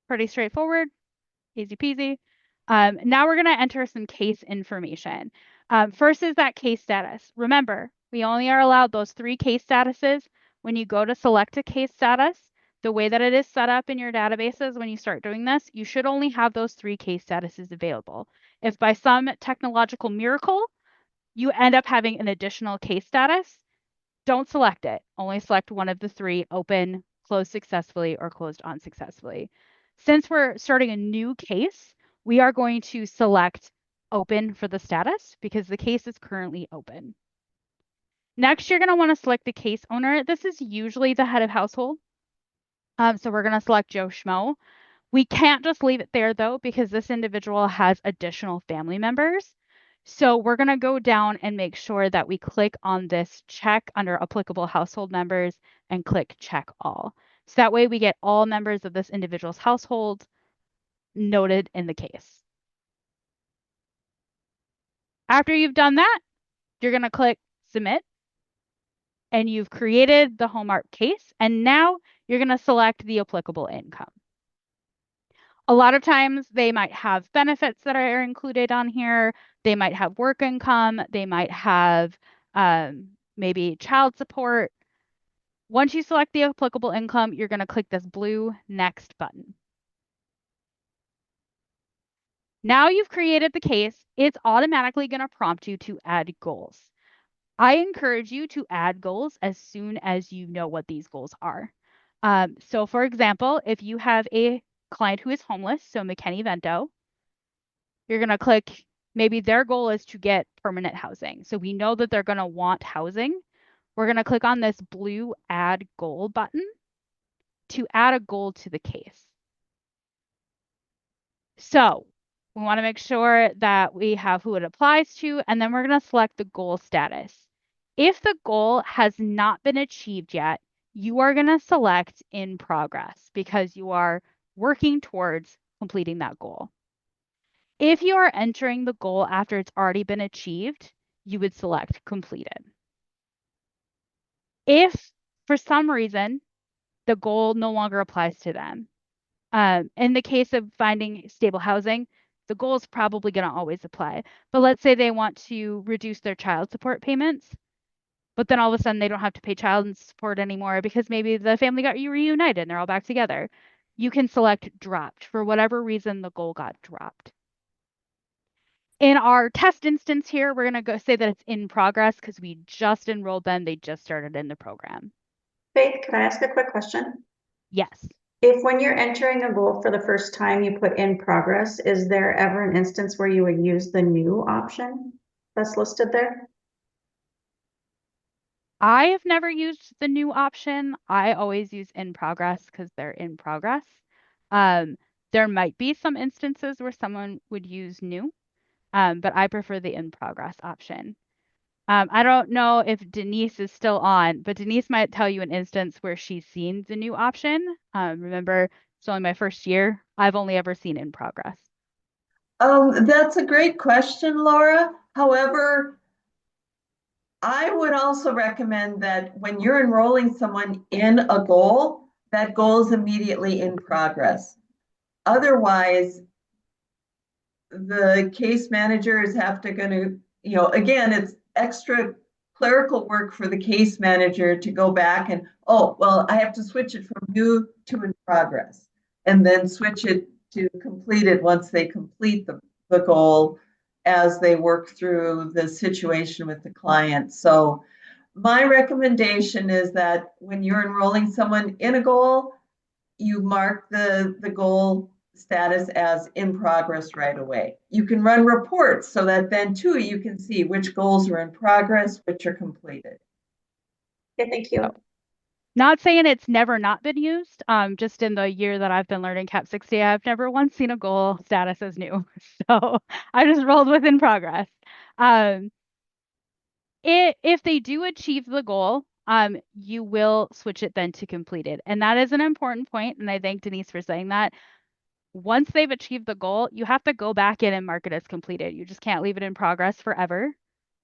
Pretty straightforward, easy peasy. Now we're going to enter some case information. First is that case status. Remember, we only are allowed those 3 case statuses. When you go to select a case status, the way that it is set up in your databases when you start doing this, you should only have those 3 case statuses available. If by some technological miracle, you end up having an additional case status, don't select it. Only select one of the 3: open, closed successfully, or closed unsuccessfully. Since we're starting a new case, we are going to select open for the status because the case is currently open. Next, you're going to want to select the case owner. This is usually the head of household. So we're going to select Joe Schmo. We can't just leave it there though, because this individual has additional family members. So we're going to go down and make sure that we click on this check under applicable household members and click check all. So that way we get all members of this individual's household noted in the case. After you've done that, you're going to click submit and you've created the Home ARP case. And now you're going to select the applicable income. A lot of times they might have benefits that are included on here. They might have work income. They might have maybe child support. Once you select the applicable income, you're going to click this blue next button. Now you've created the case, it's automatically going to prompt you to add goals. I encourage you to add goals as soon as you know what these goals are. So for example, if you have a client who is homeless, so McKinney Vento, you're going to click, maybe their goal is to get permanent housing. So we know that they're going to want housing. We're going to click on this blue add goal button. to add a goal to the case. So we want to make sure that we have who it applies to, and then we're going to select the goal status. If the goal has not been achieved yet, you are going to select in progress because you are working towards completing that goal. If you are entering the goal after it's already been achieved, you would select completed. If for some reason the goal no longer applies to them, in the case of finding stable housing, the goal is probably going to always apply. But let's say they want to reduce their child support payments, but then all of a sudden they don't have to pay child support anymore because maybe the family got reunited and they're all back together. You can select dropped for whatever reason the goal got dropped. In our test instance here, we're going to go say that it's in progress because we just enrolled them. They just started in the program. Faith, could I ask a quick question? Yes. If when you're entering a goal for the first time, you put in progress, is there ever an instance where you would use the new option that's listed there? I have never used the new option. I always use in progress because they're in progress. There might be some instances where someone would use new, but I prefer the in progress option. I don't know if Denise is still on, but Denise might tell you an instance where she's seen the new option. Remember, it's only my first year. I've only ever seen in progress. That's a great question, Laura. However, I would also recommend that when you're enrolling someone in a goal, that goal is immediately in progress. Otherwise, the case managers have to again, it's extra clerical work for the case manager to go back and, oh, well, I have to switch it from new to in progress, and then switch it to completed once they complete the goal as they work through the situation with the client. So my recommendation is that when you're enrolling someone in a goal, you mark the goal status as in progress right away. You can run reports so that then too you can see which goals are in progress, which are completed. Okay, thank you. Not saying it's never not been used. Just in the year that I've been learning CAP 60, I've never once seen a goal status as new. So I just rolled with in progress. If they do achieve the goal, you will switch it then to completed. And that is an important point, and I thank Denise for saying that. Once they've achieved the goal, you have to go back in and mark it as completed. You just can't leave it in progress forever.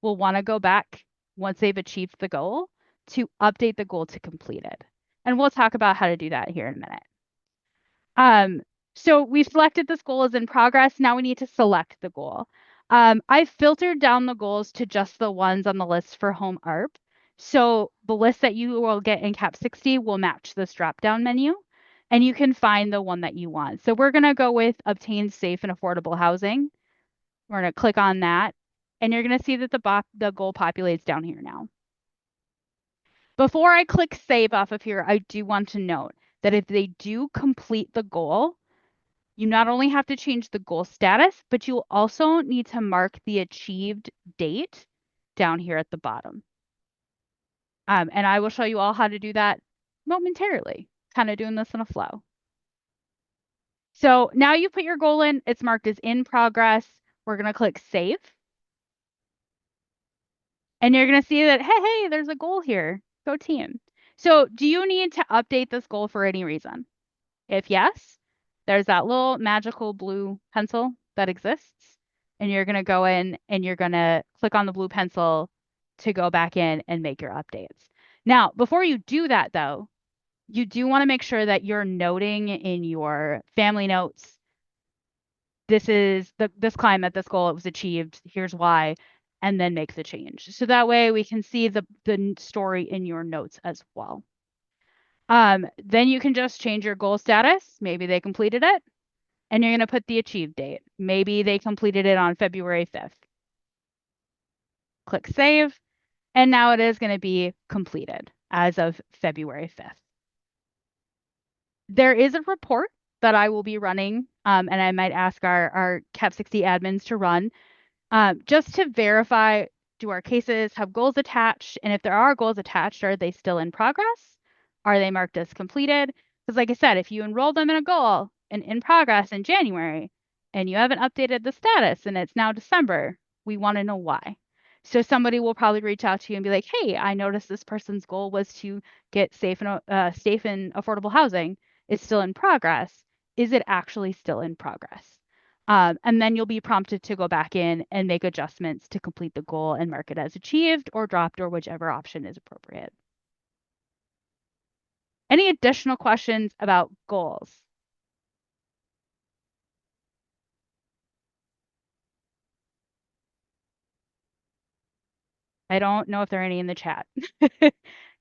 We'll want to go back once they've achieved the goal to update the goal to completed. And we'll talk about how to do that here in a minute. So we've selected this goal as in progress. Now we need to select the goal. I've filtered down the goals to just the ones on the list for home ARP. So the list that you will get in CAP 60 will match this drop-down menu, and you can find the one that you want. So we're going to go with obtain safe and affordable housing. We're going to click on that, and you're going to see that the goal populates down here now. Before I click save off of here, I do want to note that if they do complete the goal, you not only have to change the goal status, but you'll also need to mark the achieved date down here at the bottom. And I will show you all how to do that momentarily, kind of doing this in a flow. So now you put your goal in, it's marked as in progress. We're going to click save. And you're going to see that, hey, there's a goal here. Go team. So do you need to update this goal for any reason? If yes, there's that little magical blue pencil that exists. And you're going to go in and you're going to click on the blue pencil to go back in and make your updates. Now, before you do that, though, you do want to make sure that you're noting in your family notes, this is this climate, this goal, it was achieved, here's why, and then make the change. So that way we can see the story in your notes as well. Then you can just change your goal status. Maybe they completed it, and you're going to put the achieved date. Maybe they completed it on February 5th. Click save, and now it is going to be completed as of February 5th. There is a report that I will be running, and I might ask our CAP 60 admins to run, just to verify, do our cases have goals attached? And if there are goals attached, are they still in progress? Are they marked as completed? Because Because like I said, if you enroll them in a goal and in progress in January and you haven't updated the status and it's now December, we want to know why. So somebody will probably reach out to you and be like, hey, I noticed this person's goal was to get safe and affordable housing. It's still in progress. Is it actually still in progress? And then you'll be prompted to go back in and make adjustments to complete the goal and mark it as achieved or dropped or whichever option is appropriate. Any additional questions about goals? I don't know if there are any in the chat.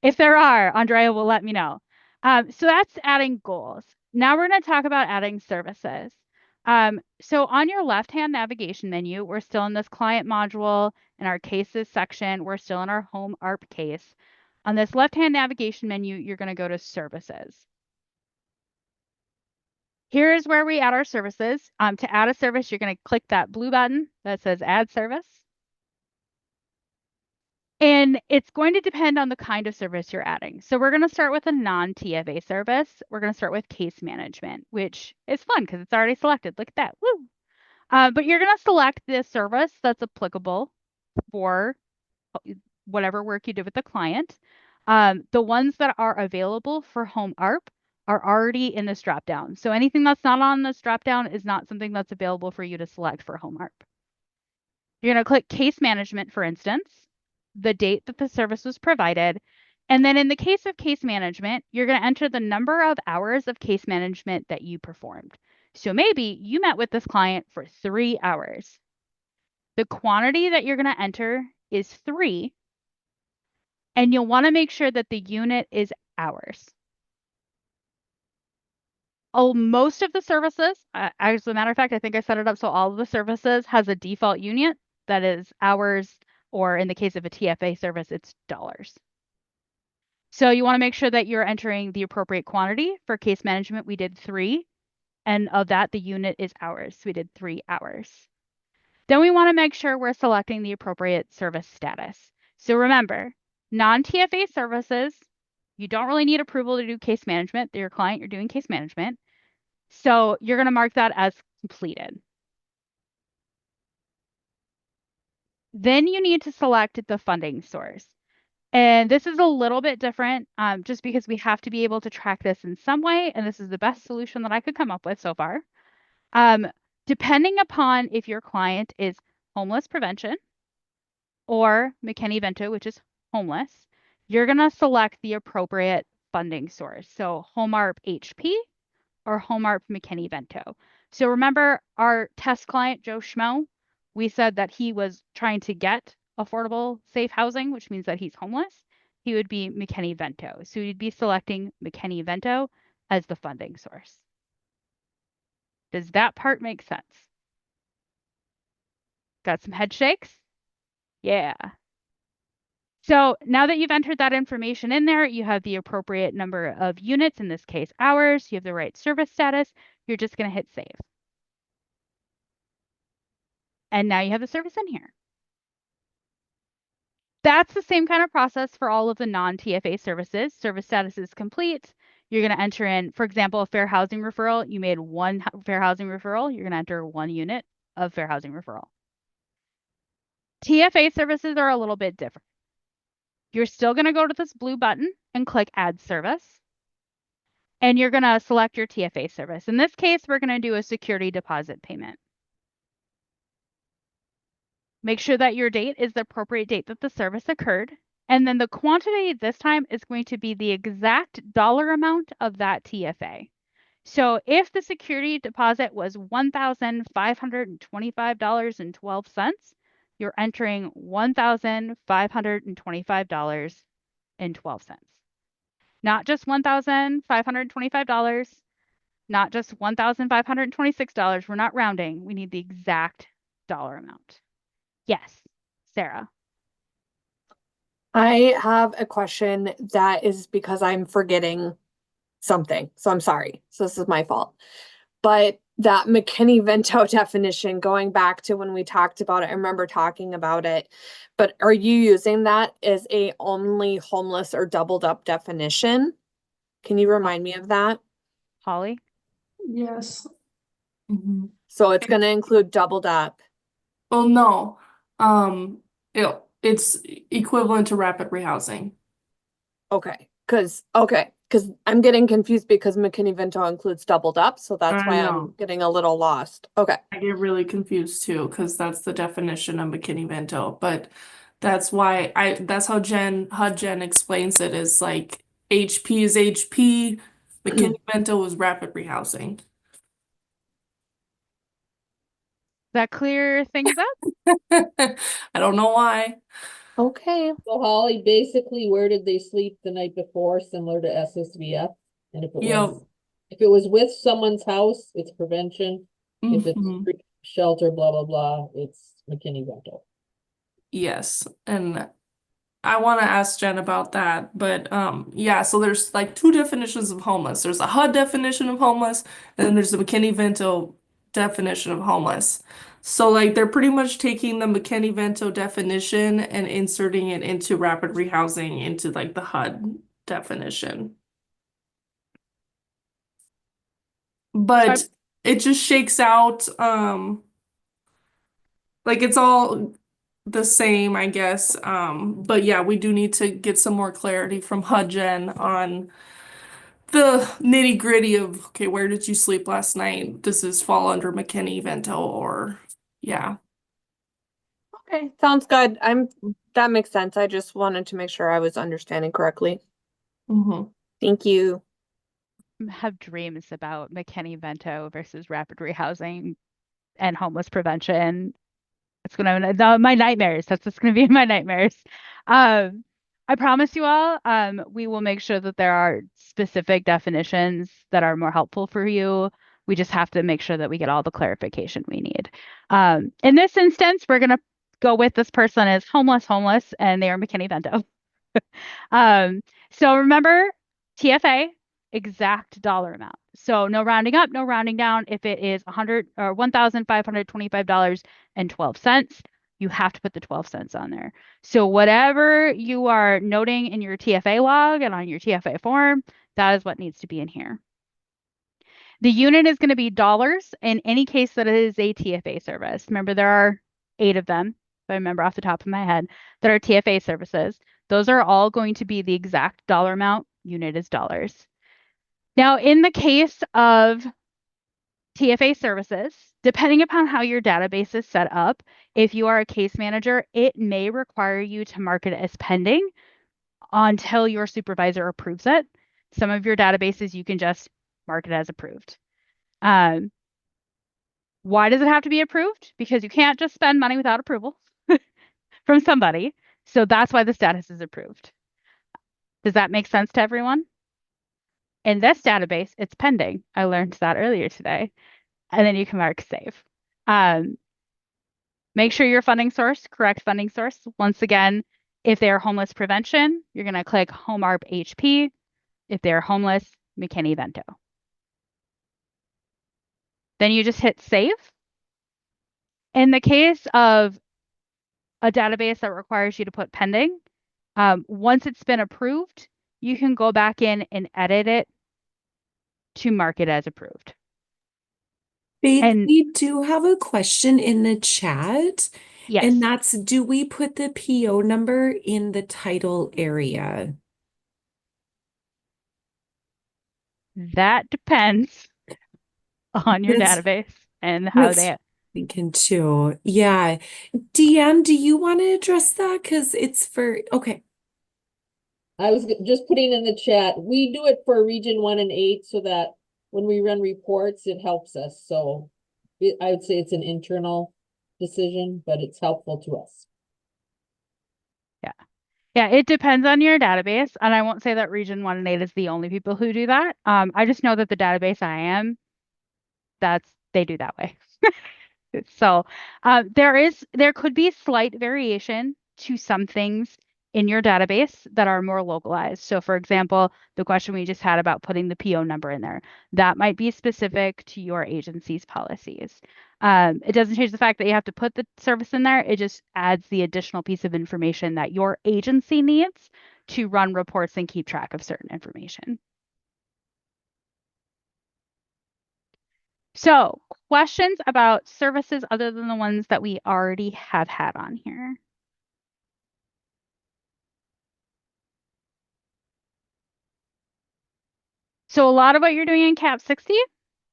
If there are, Andrea will let me know. So that's adding goals. Now we're going to talk about adding services. So on your left-hand navigation menu, we're still in this client module. In our cases section, we're still in our home ARP case. On this left-hand navigation menu, you're going to go to services. Here's where we add our services. To add a service, you're going to click that blue button that says add service. And it's going to depend on the kind of service you're adding. So we're going to start with a non-TFA service. We're going to start with case management, which is fun because it's already selected. Look at that. Woo! But you're going to select the service that's applicable for whatever work you did with the client. The ones that are available for home ARP are already in this dropdown. So anything that's not on this dropdown is not something that's available for you to select for home ARP. You're going to click case management, for instance, the date that the service was provided. And then in the case of case management, you're going to enter the number of hours of case management that you performed. So maybe you met with this client for 3 hours. The quantity that you're going to enter is 3, and you'll want to make sure that the unit is hours. Oh, most of the services, as a matter of fact, I think I set it up so all of the services has a default unit that is hours, or in the case of a TFA service, it's dollars. So you want to make sure that you're entering the appropriate quantity. For case management, we did 3, and of that, the unit is hours. So we did 3 hours. Then we want to make sure we're selecting the appropriate service status. So remember, non-TFA services, you don't really need approval to do case management. They're your client, you're doing case management. So you're going to mark that as completed. Then you need to select the funding source. And this is a little bit different just because we have to be able to track this in some way. And this is the best solution that I could come up with so far. Depending upon if your client is homeless prevention or McKinney-Vento, which is homeless, you're going to select the appropriate funding source. So Home ARP HP or Home ARP McKinney-Vento. So remember our test client, Joe Schmo, we said that he was trying to get affordable, safe housing, which means that he's homeless. He would be McKinney-Vento. So you'd be selecting McKinney-Vento as the funding source. Does that part make sense? Got some head shakes? Yeah. So now that you've entered that information in there, you have the appropriate number of units, in this case, hours, you have the right service status, you're just going to hit save. And now you have the service in here. That's the same kind of process for all of the non-TFA services. Service status is complete. You're going to enter in, for example, a fair housing referral. You made 1 fair housing referral. You're going to enter 1 unit of fair housing referral. TFA services are a little bit different. You're still going to go to this blue button and click Add Service. And you're going to select your TFA service. In this case, we're going to do a security deposit payment. Make sure that your date is the appropriate date that the service occurred. And then the quantity this time is going to be the exact dollar amount of that TFA. So if the security deposit was $1,525.12, you're entering $1,525.12. Not just $1,525, not just $1,526. We're not rounding. We need the exact dollar amount. Yes, Sarah. I have a question that is because I'm forgetting something. So I'm sorry. So this is my fault. But that McKinney-Vento definition, going back to when we talked about it, I remember talking about it, but are you using that as a only homeless or doubled up definition? Can you remind me of that? Holly? Yes. So it's going to include doubled up. Well, no. It's equivalent to rapid rehousing. Okay. Because I'm getting confused because McKinney-Vento includes doubled up. So that's I why know. I'm getting a little lost. Okay. I get really confused too, because that's the definition of McKinney-Vento. But that's why that's how HUD-Gen explains it, is like HP is HP, McKinney-Vento is rapid rehousing. That clear things up? I don't know why. Okay. So Holly, basically, where did they sleep the night before, similar to SSVF? And Yep. if it was with someone's house, it's prevention. If it's Mhm. shelter, blah, blah, blah, it's McKinney-Vento. Yes. And I want to ask Jen about that, but yeah, so there's like two definitions of homeless. There's a HUD definition of homeless, and then there's the McKinney-Vento definition of homeless. So like they're pretty much taking the McKinney-Vento definition and inserting it into rapid rehousing into like the HUD definition. But it just shakes out like it's all the same, I guess. But yeah, we do need to get some more clarity from HUD-Gen on the nitty-gritty of, okay, where did you sleep last night? Does this fall under McKinney-Vento or yeah. Okay. Sounds good. That makes sense. I just wanted to make sure I was understanding correctly. Thank you. Have dreams about McKinney-Vento versus rapid rehousing and homeless prevention. It's gonna my nightmares. That's what's gonna be in my nightmares. I promise you all, we will make sure that there are specific definitions that are more helpful for you. We just have to make sure that we get all the clarification we need. In this instance, we're gonna go with this person is homeless, and they are McKinney-Vento. So remember, TFA, exact dollar amount. So no rounding up, no rounding down. If it is $1,525.12, you have to put the 12 cents on there. So whatever you are noting in your TFA log and on your TFA form, that is what needs to be in here. The unit is going to be dollars in any case that it is a TFA service. Remember, there are 8 of them, if I remember off the top of my head, that are TFA services. Those are all going to be the exact dollar amount. Unit is dollars. Now, in the case of TFA services, depending upon how your database is set up, if you are a case manager, it may require you to mark it as pending until your supervisor approves it. Some of your databases, you can just mark it as approved. Why does it have to be approved? Because you can't just spend money without approval from somebody. So that's why the status is approved. Does that make sense to everyone? In this database, it's pending. I learned that earlier today. And then you can mark save. Make sure your funding source, correct funding source. Once again, if they are homeless prevention, you're going to click Home ARP HP. If they're homeless, McKinney-Vento. Then you just hit save. In the case of a database that requires you to put pending, once it's been approved, you can go back in and edit it to mark it as approved. Faith, we do have a question in the chat. Yes. And that's, do we put the PO number in the title area? That depends on your database and how they. Thinking too. Yeah. Deanne, do you want to address that? Because it's okay. I was just putting in the chat, we do it for Region 1 and 8 so that when we run reports, it helps us. So I would say it's an internal decision, but it's helpful to us. Yeah. Yeah, it depends on your database. And I won't say that Region 1 and 8 is the only people who do that. I just know that the database I am, they do that way. So there could be slight variation to some things in your database that are more localized. So for example, the question we just had about putting the PO number in there, that might be specific to your agency's policies. It doesn't change the fact that you have to put the service in there. It just adds the additional piece of information that your agency needs to run reports and keep track of certain information. So, questions about services other than the ones that we already have had on here? So a lot of what you're doing in CAP 60,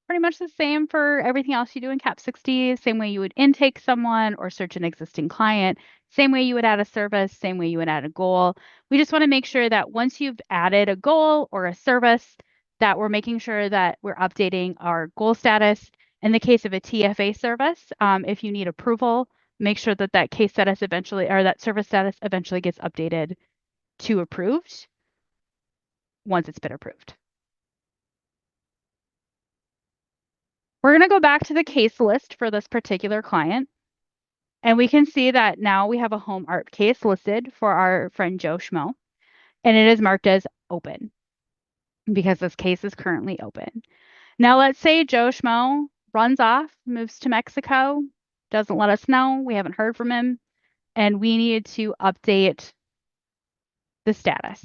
pretty much the same for everything else you do in CAP 60, same way you would intake someone or search an existing client, same way you would add a service, same way you would add a goal. We just want to make sure that once you've added a goal or a service, that we're making sure that we're updating our goal status. In the case of a TFA service, if you need approval, make sure that that case status eventually, or that service status eventually gets updated to approved once it's been approved. We're going to go back to the case list for this particular client. And we can see that now we have a home ARP case listed for our friend Joe Schmo. And it is marked as open because this case is currently open. Now let's say Joe Schmo runs off, moves to Mexico, doesn't let us know. We haven't heard from him. And we need to update the status.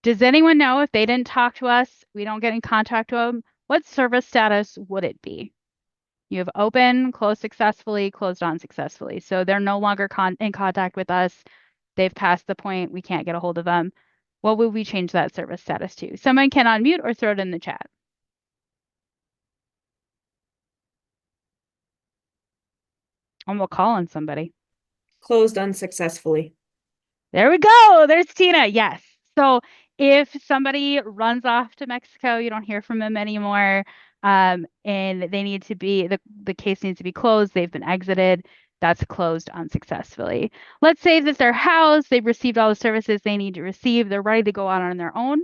Does anyone know if they didn't talk to us, we don't get in contact with them, what service status would it be? You have open, closed successfully, closed on successfully. So they're no longer in contact with us. They've passed the point. We can't get a hold of them. What would we change that service status to? Someone can unmute or throw it in the chat. And we'll call on somebody. Closed unsuccessfully. There we go. There's Tina. Yes. So if somebody runs off to Mexico, you don't hear from them anymore, and they need to be, the case needs to be closed, they've been exited, that's closed unsuccessfully. Let's say that they're housed, they've received all the services they need to receive, they're ready to go out on their own.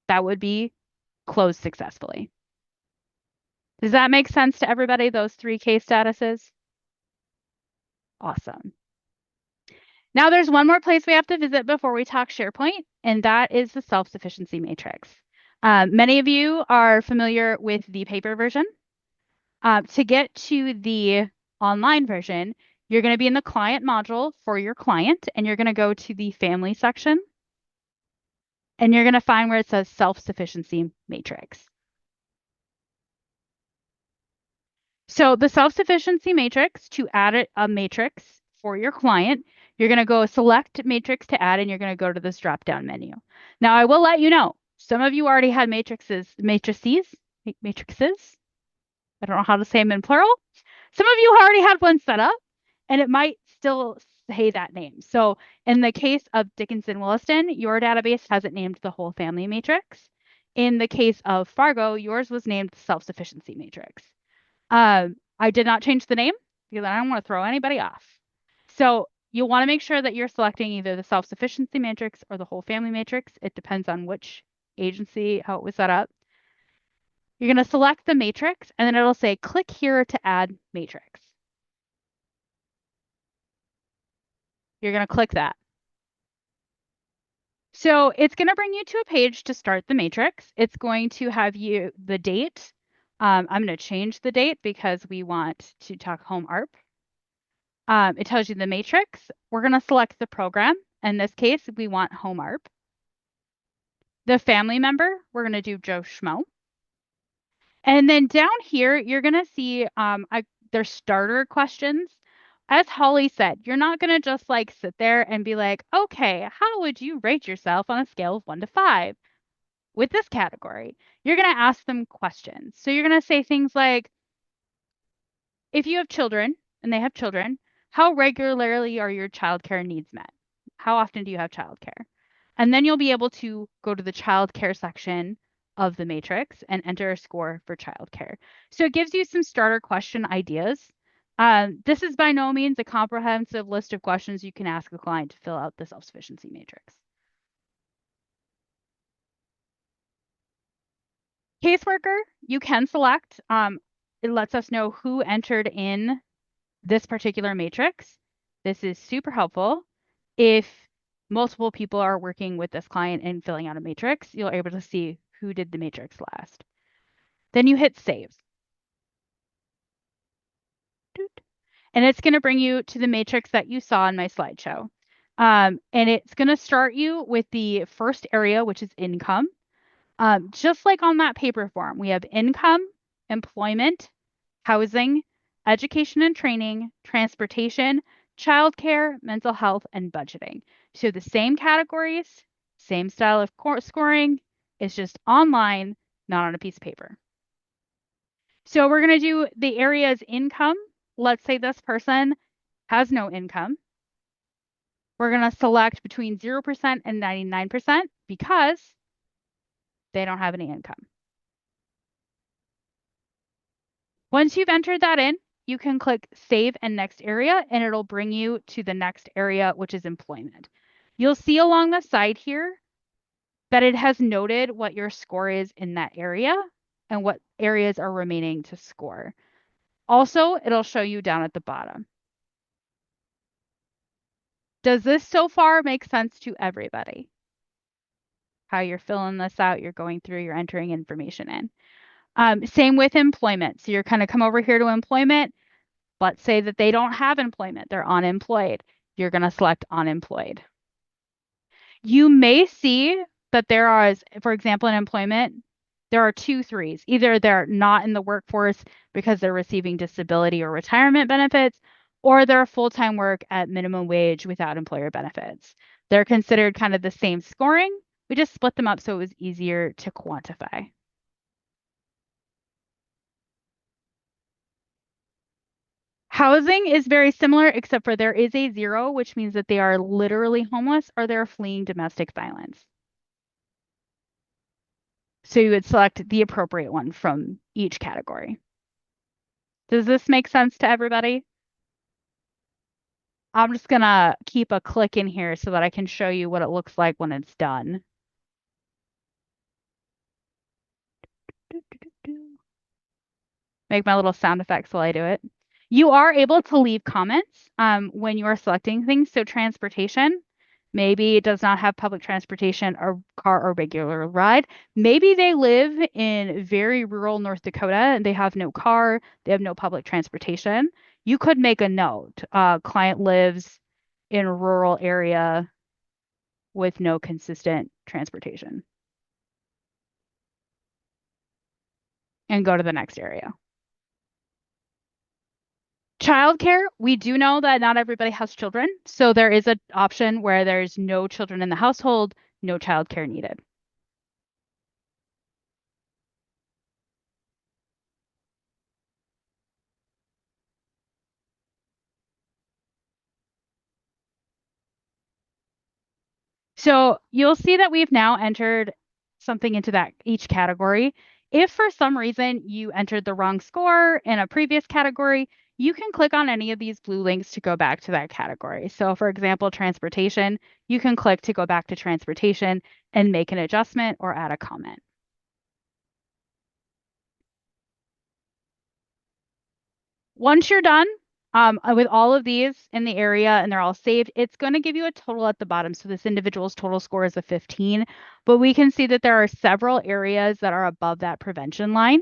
That would be closed successfully. Does that make sense to everybody, those three case statuses? Awesome. Now there's one more place we have to visit before we talk SharePoint, and that is the self-sufficiency matrix. Many of you are familiar with the paper version. To get to the online version, you're going to be in the client module for your client, and you're going to go to the family section, and you're going to find where it says self-sufficiency matrix. So the self-sufficiency matrix, to add a matrix for your client, you're going to go select matrix to add, and you're going to go to this drop-down menu. Now, I will let you know, some of you already had matrices. I don't know how to say them in plural. Some of you already had one set up, and it might still say that name. So in the case of Dickinson Williston, your database hasn't named the whole family matrix. In the case of Fargo, yours was named self-sufficiency matrix. I did not change the name because I don't want to throw anybody off. So you'll want to make sure that you're selecting either the self-sufficiency matrix or the whole family matrix. It depends on which agency, how it was set up. You're going to select the matrix, and then it'll say, click here to add matrix. You're going to click that. So it's going to bring you to a page to start the matrix. It's going to have you the date. I'm going to change the date because we want to talk home ARP. It tells you the matrix. We're going to select the program. In this case, we want home ARP. The family member, we're going to do Joe Schmo. And then down here, you're going to see there's starter questions. As Holly said, you're not going to just like sit there and be like, okay, how would you rate yourself on a scale of 1 to 5 with this category? You're going to ask them questions. So you're going to say things like, if you have children and they have children, how regularly are your childcare needs met? How often do you have childcare? And then you'll be able to go to the childcare section of the matrix and enter a score for childcare. So it gives you some starter question ideas. This is by no means a comprehensive list of questions you can ask a client to fill out the self-sufficiency matrix. Caseworker, you can select. It lets us know who entered in this particular matrix. This is super helpful. If multiple people are working with this client and filling out a matrix, you're able to see who did the matrix last. Then you hit save. And it's going to bring you to the matrix that you saw in my slideshow. And it's going to start you with the first area, which is income. Just like on that paper form, we have income, employment, housing, education and training, transportation, childcare, mental health, and budgeting. So the same categories, same style of scoring, it's just online, not on a piece of paper. So we're going to do the area's income. Let's say this person has no income. We're going to select between 0% and 99% because they don't have any income. Once you've entered that in, you can click Save and Next Area, and it'll bring you to the next area, which is employment. You'll see along the side here that it has noted what your score is in that area and what areas are remaining to score. Also, it'll show you down at the bottom. Does this so far make sense to everybody? How you're filling this out, you're going through, you're entering information in. Same with employment. So you're kind of come over here to employment. Let's say that they don't have employment, they're unemployed. You're going to select unemployed. You may see that there are, for example, in employment, there are 2 3s. Either they're not in the workforce because they're receiving disability or retirement benefits, or they're full-time work at minimum wage without employer benefits. They're considered kind of the same scoring. We just split them up so it was easier to quantify. Housing is very similar, except for there is a 0, which means that they are literally homeless or they're fleeing domestic violence. So you would select the appropriate one from each category. Does this make sense to everybody? I'm just gonna keep a click in here so that I can show you what it looks like when it's done. Make my little sound effects while I do it. You are able to leave comments when you are selecting things. So transportation, maybe it does not have public transportation or car or regular ride. Maybe they live in very rural North Dakota and they have no car, they have no public transportation. You could make a note. Client lives in a rural area with no consistent transportation. And go to the next area. Childcare, we do know that not everybody has children, so there is an option where there's no children in the household, no childcare needed. So you'll see that we've now entered something into that each category. If for some reason you entered the wrong score in a previous category, you can click on any of these blue links to go back to that category. So for example, transportation, you can click to go back to transportation and make an adjustment or add a comment. Once you're done with all of these in the area and they're all saved, it's going to give you a total at the bottom. So this individual's total score is a 15, but we can see that there are several areas that are above that prevention line.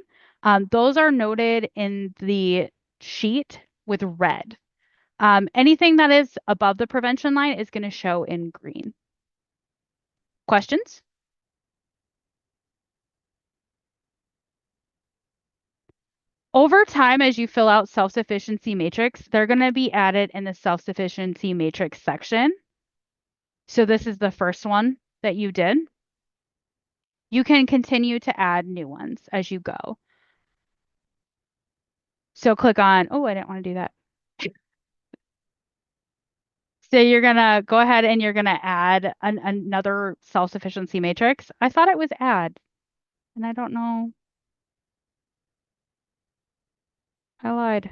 Those are noted in the sheet with red. Anything that is above the prevention line is going to show in green. Questions? Over time, as you fill out self-sufficiency matrix, they're going to be added in the self-sufficiency matrix section. So this is the first one that you did. You can continue to add new ones as you go. So click on, oh, I didn't want to do that. So you're going to go ahead and you're going to add another self-sufficiency matrix. I thought it was add, and I don't know. I lied.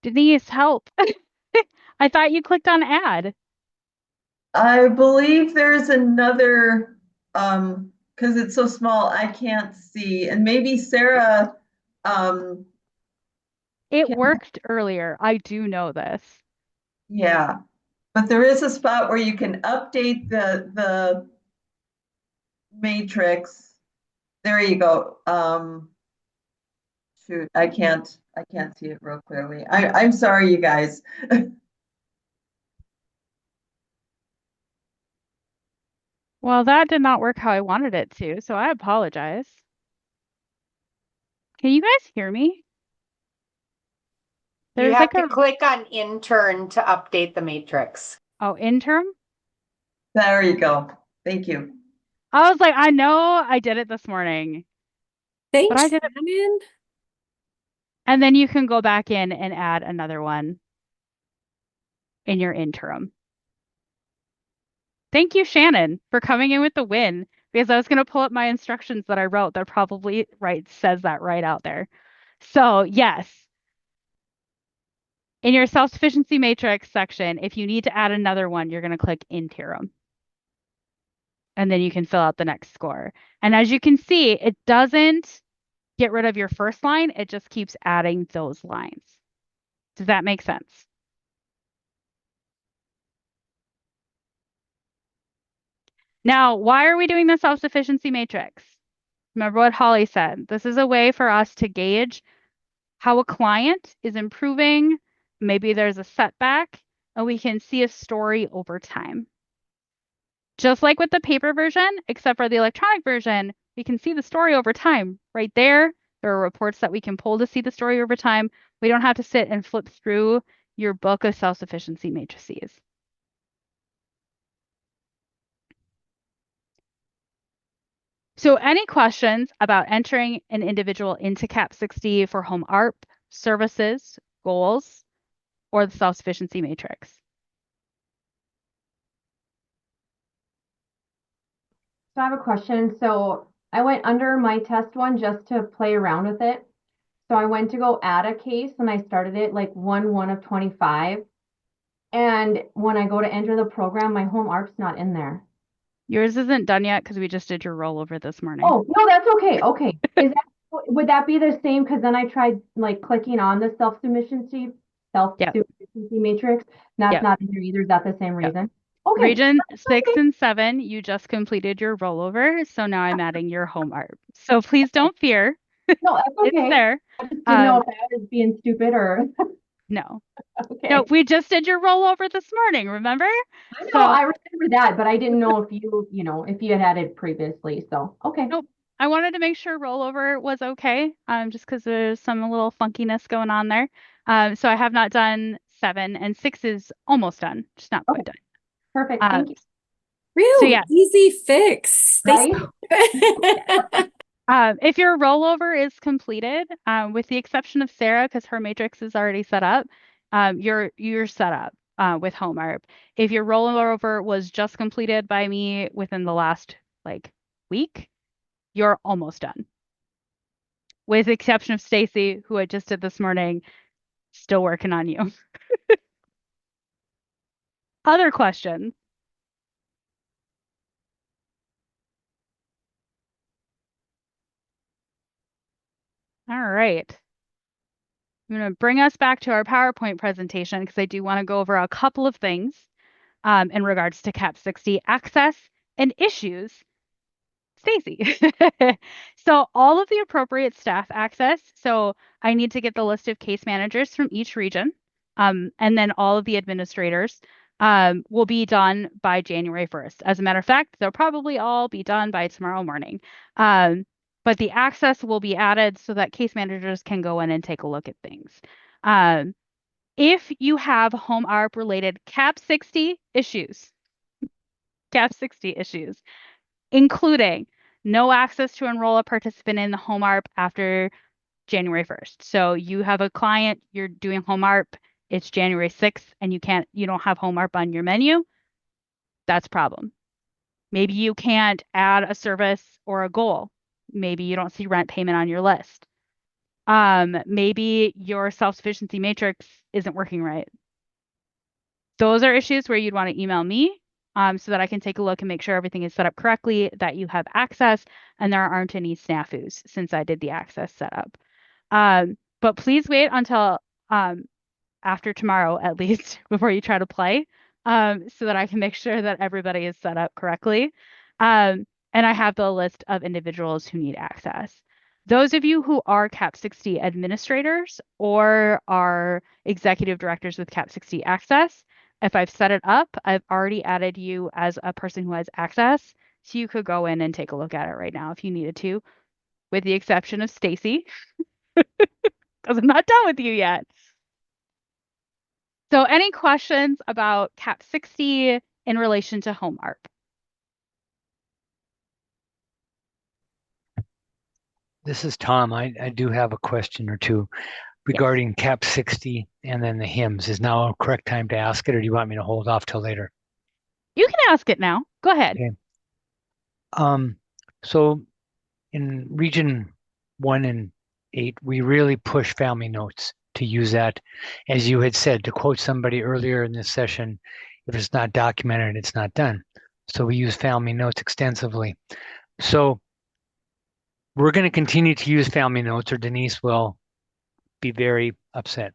Denise, help. I thought you clicked on add. I believe there's another, because it's so small, I can't see. And maybe Sarah, It worked earlier. I do know this. yeah. But there is a spot where you can update the matrix. There you go. Shoot, I can't see it real clearly. I'm sorry, you guys. Well, that did not work how I wanted it to, so I apologize. Can you guys hear me? You There's have like to a, click on intern to update the matrix. oh, interim? There you go. Thank you. I was like, I know I did it this morning, but I Thanks, did it. Shannon. And then you can go back in and add another one in your interim. Thank you, Shannon, for coming in with the win because I was going to pull up my instructions that I wrote that probably says that right out there. So, yes, in your self-sufficiency matrix section, if you need to add another one, you're going to click interim. And then you can fill out the next score. And as you can see, it doesn't get rid of your first line, it just keeps adding those lines. Does that make sense? Now, why are we doing the self-sufficiency matrix? Remember what Holly said. This is a way for us to gauge how a client is improving. Maybe there's a setback, and we can see a story over time. Just like with the paper version, except for the electronic version, we can see the story over time. Right there, there are reports that we can pull to see the story over time. We don't have to sit and flip through your book of self-sufficiency matrices. So any questions about entering an individual into CAP 60 for home ARP, services, goals, or the self-sufficiency matrix? So I have a question. So I went under my test one just to play around with it. So I went to go add a case and I started it like 1 of 25. And when I go to enter the program, my home ARP's not in there. Yours isn't done yet because we just did your rollover this morning. Oh, no, that's okay. Okay. Would that be the same? Because then I tried like clicking on the self-sufficiency matrix. That's Yep. not in here either. Is that the same reason? Okay. Region 6 and 7, you just completed your rollover, so now I'm adding your home ARP. So please don't fear. No, that's okay. It's there. I just didn't know if I was being stupid or no. okay. No, we just did your rollover this morning, remember? I know, I remember that, but I didn't know if if you had added previously. So okay. Nope. I wanted to make sure rollover was okay, just because there's some little funkiness going on there. So I have not done 7, and 6 is almost done, just not quite done. Perfect. Thank you. Real yeah. easy fix. Right? If your rollover is completed, with the exception of Sarah, because her matrix is already set up, you're set up with home ARP. If your rollover was just completed by me within the last week, you're almost done. With the exception of Stacy, who I just did this morning, still working on you. Other questions? All right. I'm going to bring us back to our PowerPoint presentation because I do want to go over a couple of things in regards to CAP 60 access and issues. Stacy. So all of the appropriate staff access. So I need to get the list of case managers from each region. And then all of the administrators will be done by January 1st. As a matter of fact, they'll probably all be done by tomorrow morning. But the access will be added so that case managers can go in and take a look at things. If you have home ARP related CAP 60 issues, including no access to enroll a participant in the home ARP after January 1st. So you have a client, you're doing home ARP, it's January 6th, and you don't have home ARP on your menu. That's a problem. Maybe you can't add a service or a goal. Maybe you don't see rent payment on your list. Maybe your self-sufficiency matrix isn't working right. Those are issues where you'd want to email me so that I can take a look and make sure everything is set up correctly, that you have access, and there aren't any snafus since I did the access setup. But please wait until after tomorrow, at least, before you try to play, so that I can make sure that everybody is set up correctly. And I have the list of individuals who need access. Those of you who are CAP 60 administrators or are executive directors with CAP 60 access, if I've set it up, I've already added you as a person who has access. So you could go in and take a look at it right now if you needed to, with the exception of Stacy, because I'm not done with you yet. So any questions about Cap 60 in relation to home ARP? This is Tom. I do have a question or two regarding Cap 60 and then the hymns. Is now a correct time to ask it, or do you want me to hold off till later? You can ask it now. Go ahead. Okay. So in region 1 and 8, we really push family notes to use that, as you had said, to quote somebody earlier in this session, if it's not documented, it's not done. So we use family notes extensively. So we're going to continue to use family notes, or Denise will be very upset.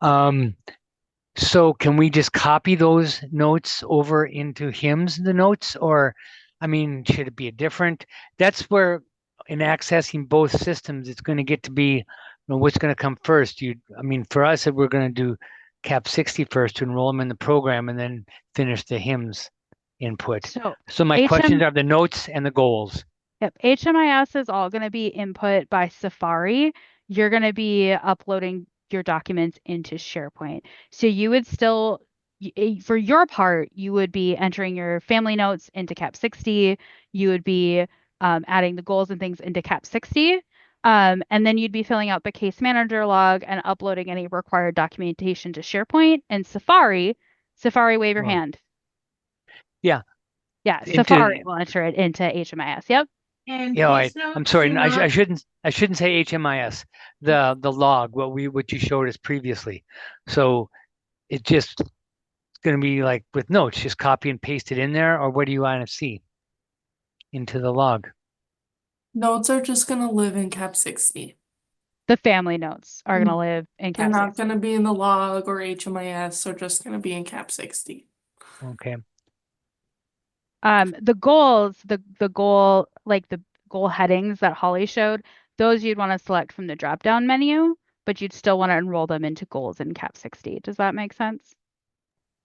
So can we just copy those notes over into hymns, the notes, or, I mean, should it be a different? That's where, in accessing both systems, it's going to get to be, what's going to come first. I mean, for us, if we're going to do Cap 60 first to enroll them in the program and then finish the hymns input. So my questions are the notes and the goals. Yep. HMIS is all going to be input by Safari. You're going to be uploading your documents into SharePoint. So you would still, for your part, you would be entering your family notes into Cap 60. You would be adding the goals and things into Cap 60. And then you'd be filling out the case manager log and uploading any required documentation to SharePoint and Safari. Safari, wave your hand. Yeah. Yeah, Safari will enter it into HMIS. Yep. And I'm sorry, I shouldn't say HMIS. The log, what you showed us previously. So it just going to be like with notes, just copy and paste it in there, or what do you want to see into the log? Notes are just going to live in Cap 60. The family notes are going to live in Cap 60. They're not going to be in the log or HMIS. They're just going to be in Cap 60. Okay. The goals, the goal, like the goal headings that Holly showed, those you'd want to select from the drop-down menu, but you'd still want to enroll them into goals in Cap 60. Does that make sense?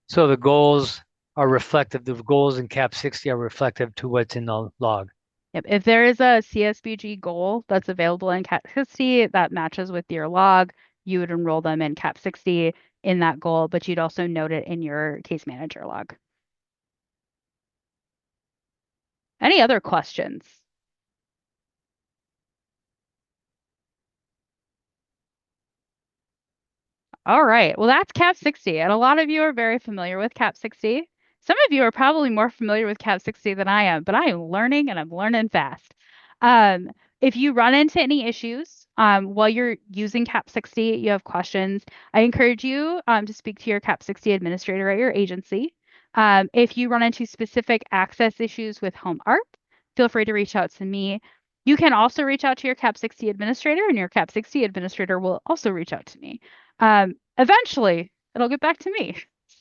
So the goals are reflective, the goals in Cap 60 are reflective to what's in the log. Yep. If there is a CSBG goal that's available in Cap 60 that matches with your log, you would enroll them in Cap 60 in that goal, but you'd also note it in your case manager log. Any other questions? All right. Well, that's Cap 60, and a lot of you are very familiar with Cap 60. Some of you are probably more familiar with Cap 60 than I am, but I am learning and I'm learning fast. If you run into any issues while you're using Cap 60, you have questions, I encourage you to speak to your Cap 60 administrator at your agency. If you run into specific access issues with Home ARP, feel free to reach out to me. You can also reach out to your Cap 60 administrator, and your Cap 60 administrator will also reach out to me. Eventually, it'll get back to me.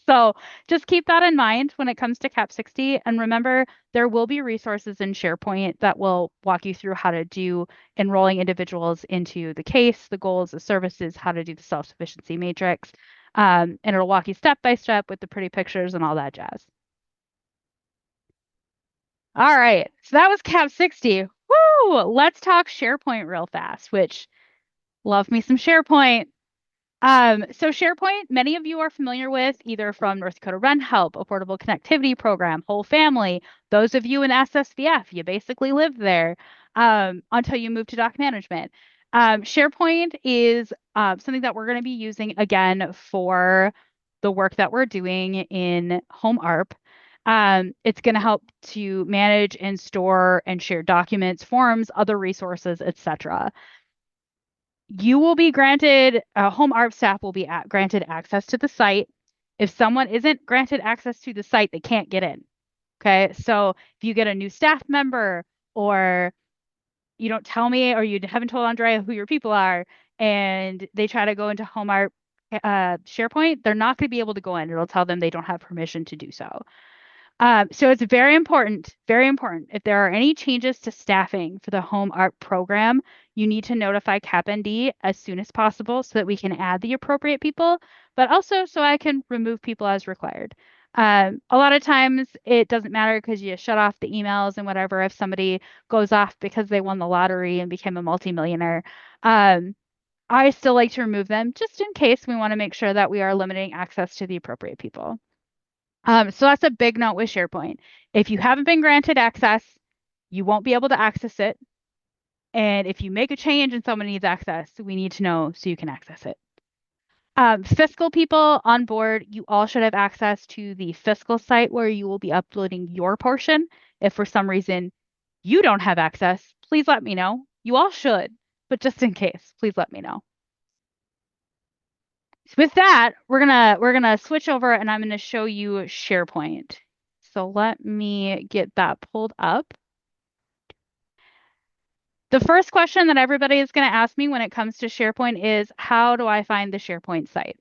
So just keep that in mind when it comes to Cap 60. And remember, there will be resources in SharePoint that will walk you through how to do enrolling individuals into the case, the goals, the services, how to do the self-sufficiency matrix. And it'll walk you step by step with the pretty pictures and all that jazz. All right, so that was Cap 60. Woo! Let's talk SharePoint real fast, which love me some SharePoint. So SharePoint, many of you are familiar with either from North Dakota Run Help, a portable connectivity program, Whole Family. Those of you in SSVF, you basically live there until you move to doc management. SharePoint is something that we're going to be using again for the work that we're doing in Home ARP. It's going to help to manage and store and share documents, forms, other resources, etc. You will be granted, Home ARP staff will be granted access to the site. If someone isn't granted access to the site, they can't get in. Okay, so if you get a new staff member or you don't tell me or you haven't told Andrea who your people are and they try to go into Home ARP SharePoint, they're not going to be able to go in. It'll tell them they don't have permission to do so. So it's very important, very important. If there are any changes to staffing for the Home ARP program, you need to notify CapND as soon as possible so that we can add the appropriate people, but also so I can remove people as required. A lot of times it doesn't matter because you shut off the emails and whatever if somebody goes off because they won the lottery and became a multimillionaire. I still like to remove them just in case we want to make sure that we are limiting access to the appropriate people. So that's a big note with SharePoint. If you haven't been granted access, you won't be able to access it. And if you make a change and someone needs access, we need to know so you can access it. Fiscal people on board, you all should have access to the fiscal site where you will be uploading your portion. If for some reason you don't have access, please let me know. You all should, but just in case, please let me know. With that, we're gonna switch over and I'm gonna show you SharePoint. So let me get that pulled up. The first question that everybody is going to ask me when it comes to SharePoint is, how do I find the SharePoint site?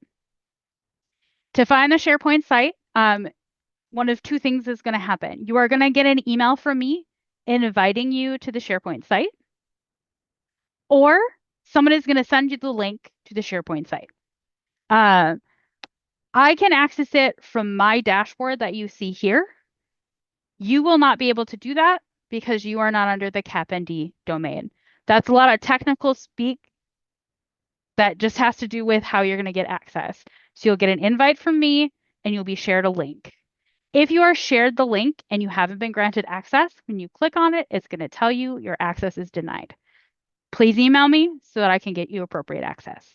To find the SharePoint site, one of two things is going to happen. You are going to get an email from me inviting you to the SharePoint site, or someone is going to send you the link to the SharePoint site. I can access it from my dashboard that you see here. You will not be able to do that because you are not under the CAPND domain. That's a lot of technical speak that just has to do with how you're going to get access. So you'll get an invite from me and you'll be shared a link. If you are shared the link and you haven't been granted access, when you click on it, it's going to tell you your access is denied. Please email me so that I can get you appropriate access.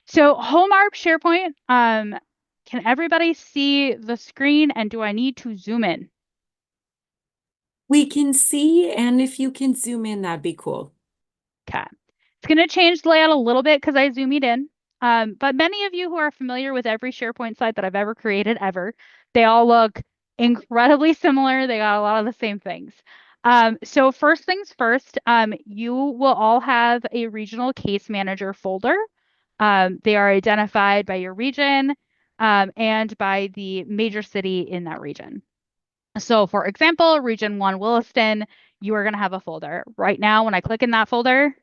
So Home ARP SharePoint, can everybody see the screen and do I need to zoom in? We can see, and if you can zoom in, that'd be cool. Okay. It's going to change the layout a little bit because I zoomed in. But many of you who are familiar with every SharePoint site that I've ever created they all look incredibly similar. They got a lot of the same things. So first things first, you will all have a regional case manager folder. They are identified by your region and by the major city in that region. So for example, Region 1 Williston, you are going to have a folder. Right now, when I click in that folder,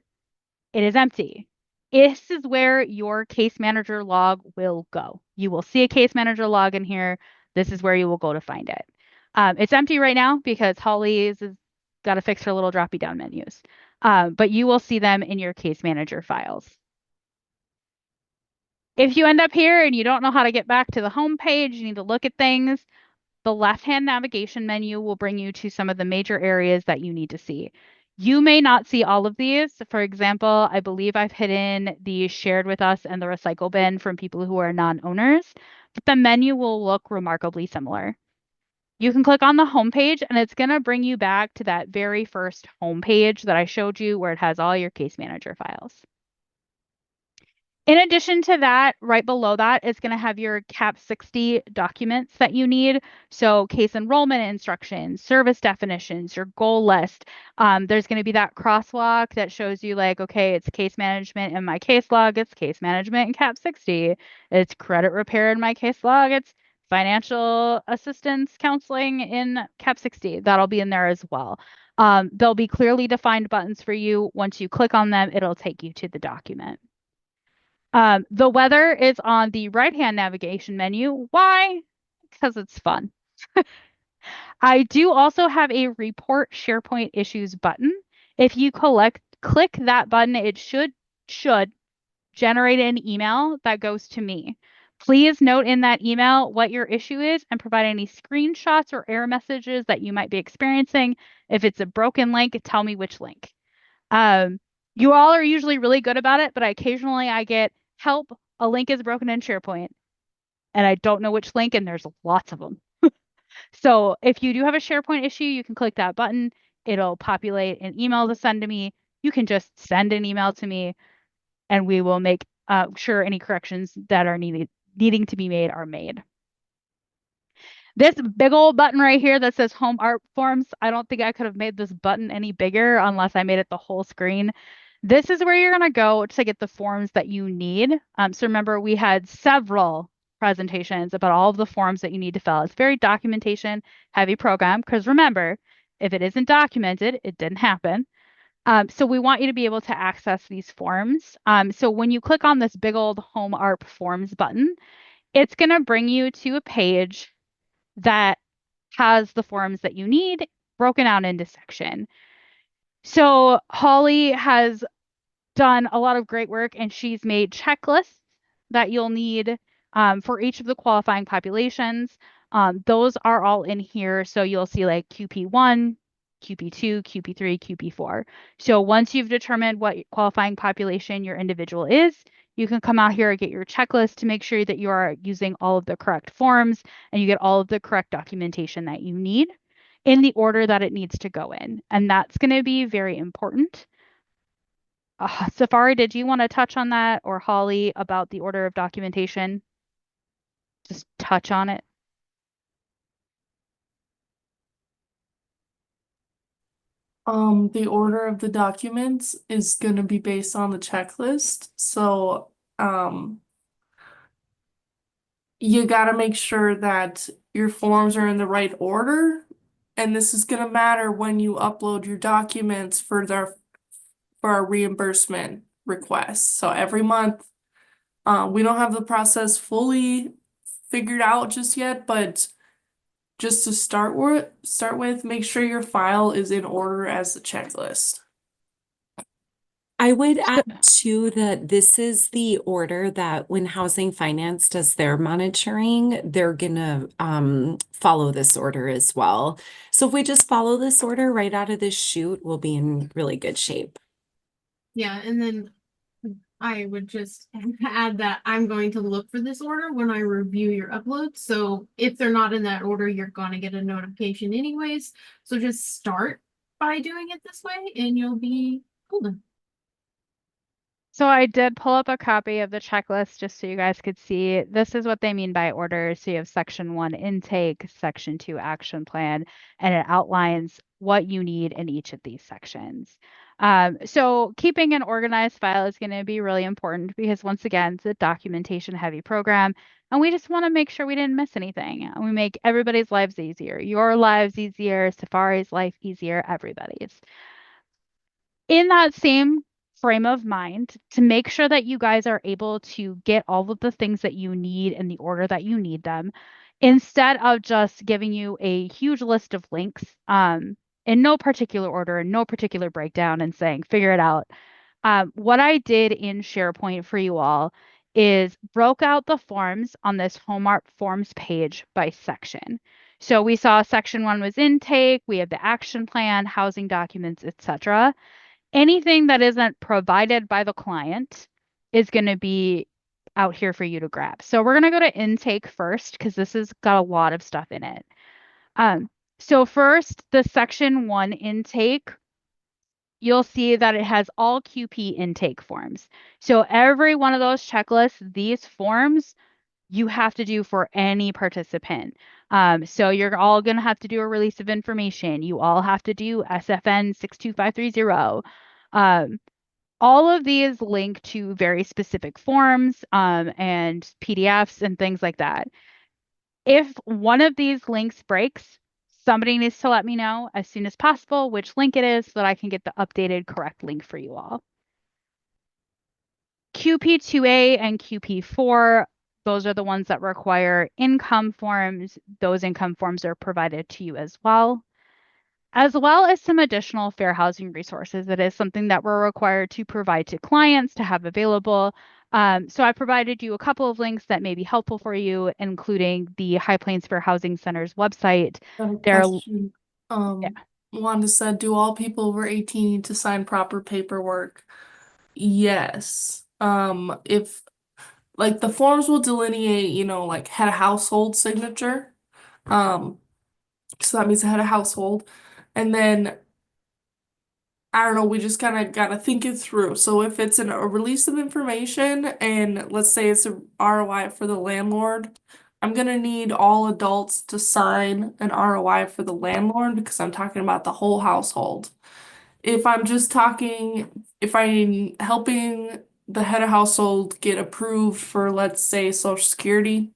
it is empty. This is where your case manager log will go. You will see a case manager log in here. This is where you will go to find it. It's empty right now because Holly's has got to fix her little droppy down menus. But you will see them in your case manager files. If you end up here and you don't know how to get back to the home page, you need to look at things. The left-hand navigation menu will bring you to some of the major areas that you need to see. You may not see all of these. For example, I believe I've hidden the shared with us and the recycle bin from people who are non-owners, but the menu will look remarkably similar. You can click on the home page and it's going to bring you back to that very first home page that I showed you where it has all your case manager files. In addition to that, right below that is going to have your CAP 60 documents that you need. So case enrollment instructions, service definitions, your goal list. There's going to be that crosswalk that shows you like, okay, it's case management in my case log, it's case management in CAP 60. It's credit repair in my case log, it's financial assistance counseling in CAP 60. That'll be in there as well. There'll be clearly defined buttons for you. Once you click on them, it'll take you to the document. The weather is on the right-hand navigation menu. Why? Because it's fun. I do also have a report SharePoint issues button. If you click that button, it should generate an email that goes to me. Please note in that email what your issue is and provide any screenshots or error messages that you might be experiencing. If it's a broken link, tell me which link. You all are usually really good about it, but occasionally I get help, a link is broken in SharePoint, and I don't know which link, and there's lots of them. So if you do have a SharePoint issue, you can click that button. It'll populate an email to send to me. You can just send an email to me, and we will make sure any corrections that are needing to be made are made. This big old button right here that says Home ARP Forms, I don't think I could have made this button any bigger unless I made it the whole screen. This is where you're going to go to get the forms that you need. So remember, we had several presentations about all of the forms that you need to fill out. It's a very documentation heavy program because remember, if it isn't documented, it didn't happen. So we want you to be able to access these forms. So when you click on this big old Home ARP Forms button, it's going to bring you to a page that has the forms that you need broken out into section. So Holly has done a lot of great work and she's made checklists that you'll need for each of the qualifying populations. Those are all in here. So you'll see like QP1, QP2, QP3, QP4. So once you've determined what qualifying population your individual is, you can come out here and get your checklist to make sure that you are using all of the correct forms and you get all of the correct documentation that you need in the order that it needs to go in. And that's going to be very important. Safari, did you want to touch on that, or Holly, about the order of documentation? Just touch on it. The order of the documents is going to be based on the checklist. So, you got to make sure that your forms are in the right order. And this is going to matter when you upload your documents for our reimbursement requests. So every month, we don't have the process fully figured out just yet, but just to start with, make sure your file is in order as the checklist. I would add too that this is the order that when Housing Finance does their monitoring, they're gonna follow this order as well. So if we just follow this order right out of this chute, we'll be in really good shape. Yeah, and then I would just add that I'm going to look for this order when I review your uploads. So if they're not in that order, you're gonna get a notification anyways. So just start by doing it this way and you'll be golden. So I did pull up a copy of the checklist just so you guys could see. This is what they mean by order. So you have section 1 intake, section 2 action plan, and it outlines what you need in each of these sections. So keeping an organized file is going to be really important because once again, it's a documentation heavy program and we just want to make sure we didn't miss anything. And we make everybody's lives easier, your lives easier, Safari's life easier, everybody's. In that same frame of mind, to make sure that you guys are able to get all of the things that you need in the order that you need them, instead of just giving you a huge list of links in no particular order and no particular breakdown and saying, figure it out. What I did in SharePoint for you all is broke out the forms on this Home ARP forms page by section. So we saw section 1 was intake, we have the action plan, housing documents, etc. Anything that isn't provided by the client is going to be out here for you to grab. So we're going to go to intake first because this has got a lot of stuff in it. So first, the section 1 intake, you'll see that it has all QP intake forms. So every one of those checklists, these forms, you have to do for any participant. So you're all going to have to do a release of information. You all have to do SFN 62530. All of these link to very specific forms and PDFs and things like that. If one of these links breaks, somebody needs to let me know as soon as possible which link it is so that I can get the updated correct link for you all. QP2A and QP4, those are the ones that require income forms. Those income forms are provided to you as well as some additional fair housing resources. It is something that we're required to provide to clients to have available. So I provided you a couple of links that may be helpful for you, including the High Plains Fair Housing Center's website. Wanda said, do all people over 18 need to sign proper paperwork? Yes. If like the forms will delineate, like head of household signature. So that means head of household. And then I don't know, we just kind of gotta think it through. So if it's a release of information and let's say it's a ROI for the landlord, I'm gonna need all adults to sign an ROI for the landlord because I'm talking about the whole household. If I'm helping the head of household get approved for, let's say, Social Security,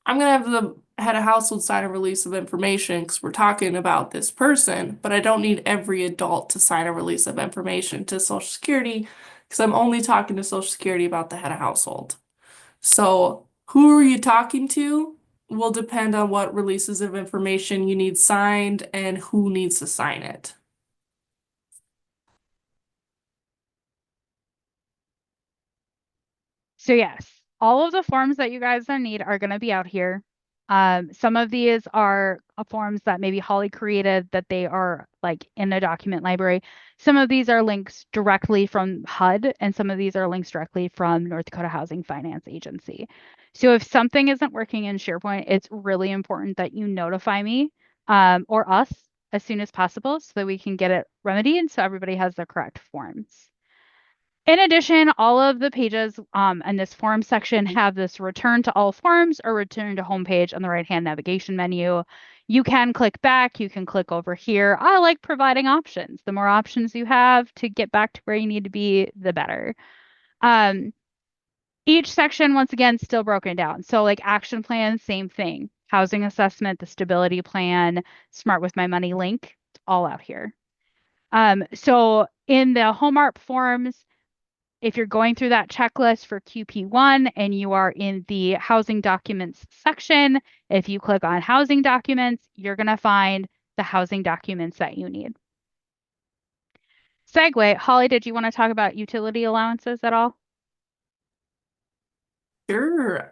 I'm gonna have the head of household sign a release of information because we're talking about this person, but I don't need every adult to sign a release of information to Social Security because I'm only talking to Social Security about the head of household. So Who are you talking to will depend on what releases of information you need signed and who needs to sign it. So yes, all of the forms that you guys need are going to be out here. Some of these are forms that maybe Holly created that they are like in a document library. Some of these are links directly from HUD, and some of these are links directly from North Dakota Housing Finance Agency. So if something isn't working in SharePoint, it's really important that you notify me or us as soon as possible so that we can get it remedied and so everybody has the correct forms. In addition, all of the pages in this form section have this return to all forms or return to homepage on the right-hand navigation menu. You can click back, you can click over here. I like providing options. The more options you have to get back to where you need to be, the better. Each section, once again, still broken down. So like action plan, same thing. Housing assessment, the stability plan, Smart with My Money link, all out here. So in the home ARP forms, if you're going through that checklist for QP1 and you are in the housing documents section, if you click on housing documents, you're going to find the housing documents that you need. Segue, Holly, did you want to talk about utility allowances at all? Sure.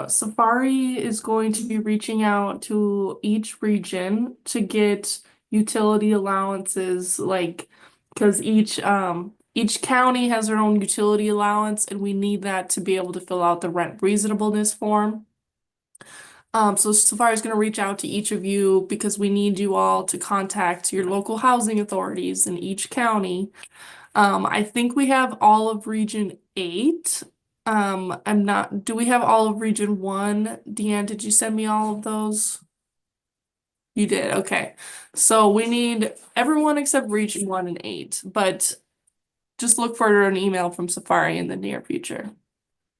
Safari is going to be reaching out to each region to get utility allowances, like, because each county has their own utility allowance, and we need that to be able to fill out the rent reasonableness form. So Safari is going to reach out to each of you because we need you all to contact your local housing authorities in each county. I think we have all of Region 8. Do we have all of Region 1? Deanne, did you send me all of those? You did, okay. So we need everyone except Region 1 and 8, but just look for an email from Safari in the near future.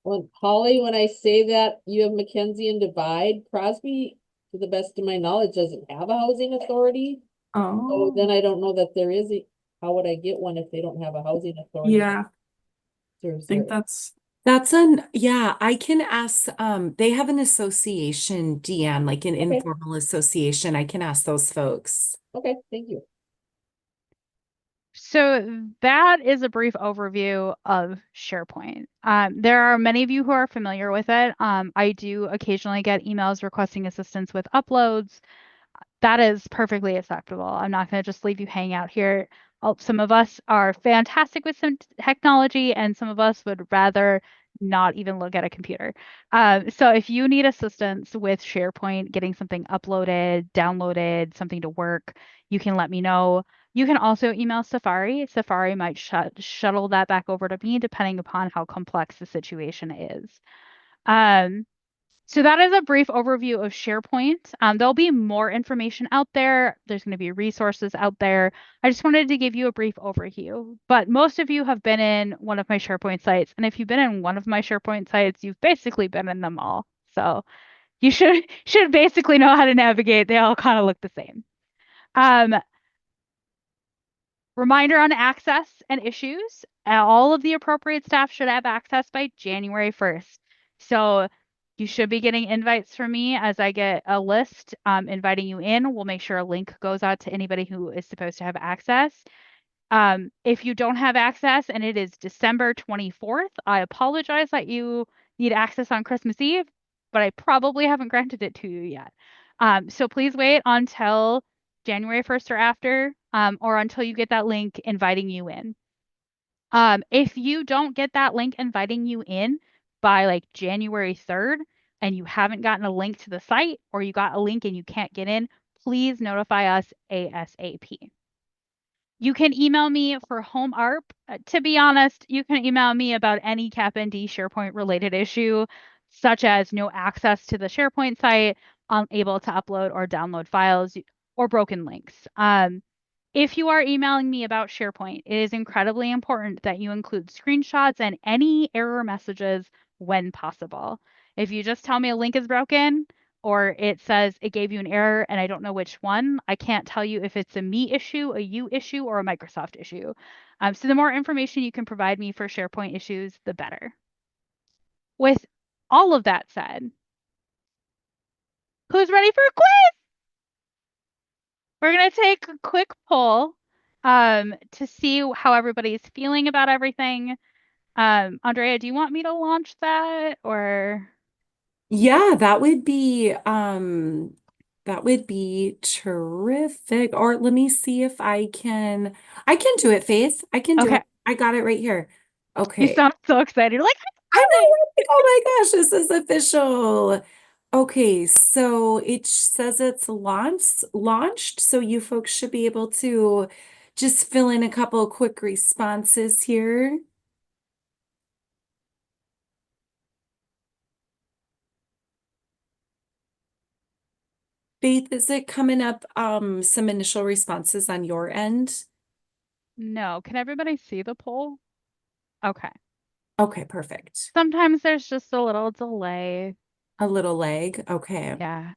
Well, Holly, when I say that you have Mackenzie and Divide, Crosby, to the best of my knowledge, doesn't have a housing authority. So then I don't know that there is how would I get one if they don't have a housing authority? Yeah. I think yeah, I can ask, they have an association, Deanne, like an informal association. I can ask those folks. Okay, thank you. So that is a brief overview of SharePoint. There are many of you who are familiar with it. I do occasionally get emails requesting assistance with uploads. That is perfectly acceptable. I'm not going to just leave you hanging out here. Some of us are fantastic with some technology, and some of us would rather not even look at a computer. So if you need assistance with SharePoint, getting something uploaded, downloaded, something to work, you can let me know. You can also email Safari. Safari might shuttle that back over to me, depending upon how complex the situation is. So that is a brief overview of SharePoint. There'll be more information out there. There's going to be resources out there. I just wanted to give you a brief overview. But most of you have been in one of my SharePoint sites. And if you've been in one of my SharePoint sites, you've basically been in them all. So you should basically know how to navigate. They all kind of look the same. Reminder on access and issues. All of the appropriate staff should have access by January 1st. So you should be getting invites from me as I get a list inviting you in. We'll make sure a link goes out to anybody who is supposed to have access. If you don't have access and it is December 24th, I apologize that you need access on Christmas Eve, but I probably haven't granted it to you yet. So please wait until January 1st or after, or until you get that link inviting you in. If you don't get that link inviting you in by like January 3rd and you haven't gotten a link to the site, or you got a link and you can't get in, please notify us ASAP. You can email me for home ARP. To be honest, you can email me about any CapND SharePoint related issue, such as no access to the SharePoint site, unable to upload or download files, or broken links. If you are emailing me about SharePoint, it is incredibly important that you include screenshots and any error messages when possible. If you just tell me a link is broken, or it says it gave you an error and I don't know which one, I can't tell you if it's a me issue, a you issue, or a Microsoft issue. So the more information you can provide me for SharePoint issues, the better. With all of that said, who's ready for a quiz? We're going to take a quick poll to see how everybody's feeling about everything. Andrea, do you want me to launch that or? Yeah, that would be terrific. Or let me see if I can do it, Faith. I can do Okay. it. I got it right here. You Okay. sound so excited. You're like, I know. Like, oh my gosh, this is official. Okay, so it says it's launched, so you folks should be able to just fill in a couple quick responses here. Faith, is it coming up some initial responses on your end? no. Can everybody see the poll? Okay. Okay, perfect. Sometimes there's just a little delay. A little lag. Okay. Yeah.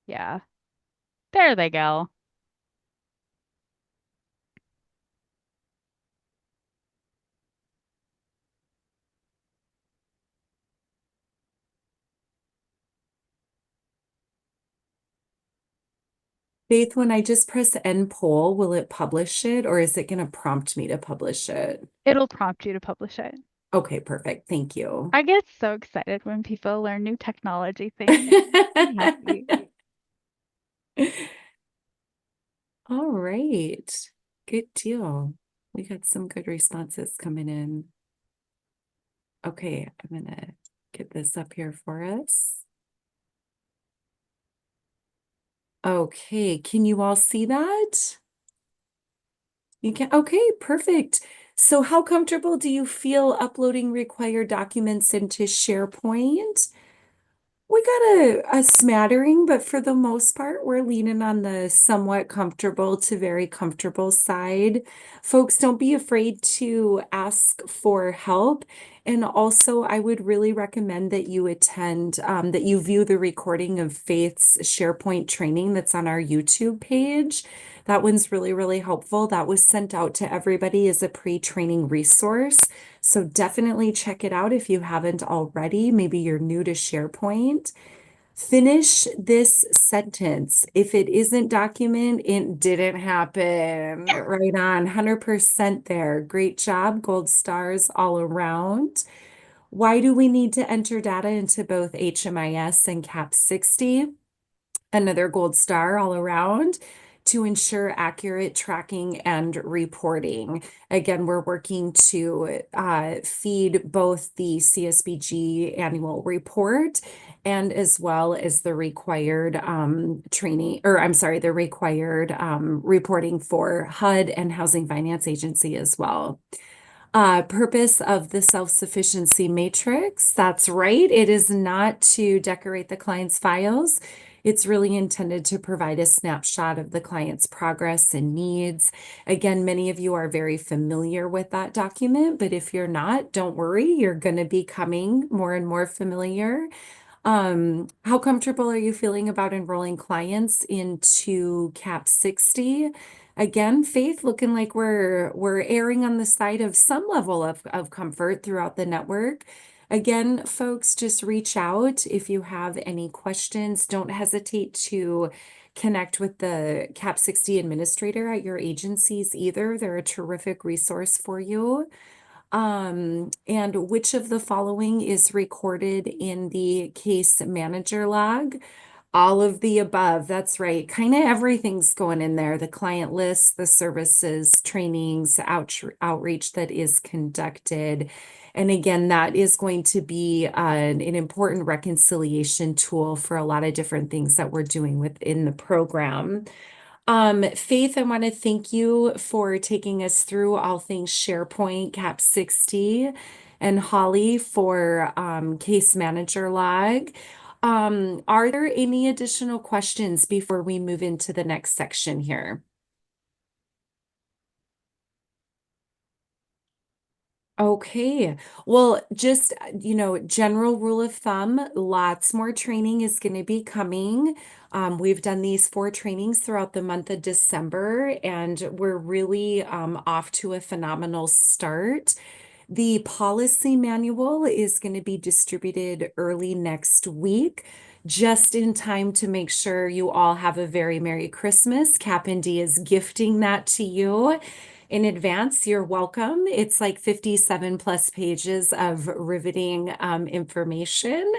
Yeah. There they go. Faith, when I just press end poll, will it publish it or is it going to prompt me to publish it? It'll prompt you to publish it. Okay, perfect. Thank you. I get so excited when people learn new technology things. I'm happy. All right. Good deal. We got some good responses coming in. Okay, I'm gonna get this up here for us. Okay, can you all see that? You can, okay, perfect. So how comfortable do you feel uploading required documents into SharePoint? We got a smattering, but for the most part, we're leaning on the somewhat comfortable to very comfortable side. Folks, don't be afraid to ask for help. And also, I would really recommend that you attend, that you view the recording of Faith's SharePoint training that's on our YouTube page. That one's really, really helpful. That was sent out to everybody as a pre-training resource. So definitely check it out if you haven't already. Maybe you're new to SharePoint. Finish this sentence. If it isn't document, it didn't happen. Right on, 100% there. Great job. Gold stars all around. Why do we need to enter data into both HMIS and CAP 60? Another gold star all around to ensure accurate tracking and reporting. Again, we're working to feed both the CSBG annual report and as well as the required training, or I'm sorry, the required reporting for HUD and Housing Finance Agency as well. Purpose of the self-sufficiency matrix. That's right. It is not to decorate the client's files. It's really intended to provide a snapshot of the client's progress and needs. Again, many of you are very familiar with that document, but if you're not, don't worry, you're going to be becoming more and more familiar. How comfortable are you feeling about enrolling clients into CAP 60? Again, Faith, looking like we're erring on the side of some level of comfort throughout the network. Again, folks, just reach out if you have any questions. Don't hesitate to connect with the CAP 60 administrator at your agencies either. They're a terrific resource for you. And which of the following is recorded in the case manager log? All of the above. That's right. Kind of everything's going in there. The client list, the services, trainings, outreach that is conducted. And again, that is going to be an important reconciliation tool for a lot of different things that we're doing within the program. Faith, I want to thank you for taking us through all things SharePoint CAP 60 and Holly for case manager log. Are there any additional questions before we move into the next section here? Okay, well, just, general rule of thumb, lots more training is going to be coming. We've done these 4 trainings throughout the month of December, and we're really off to a phenomenal start. The policy manual is going to be distributed early next week, just in time to make sure you all have a very Merry Christmas. CapND is gifting that to you in advance. You're welcome. It's like 57 plus pages of riveting information.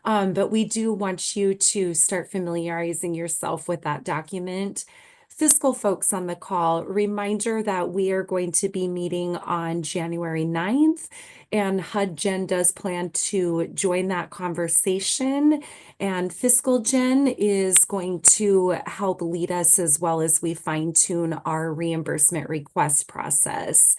But we do want you to start familiarizing yourself with that document. Fiscal folks on the call, reminder that we are going to be meeting on January 9th, and HUD Gen does plan to join that conversation. And Fiscal Gen is going to help lead us as well as we fine tune our reimbursement request process.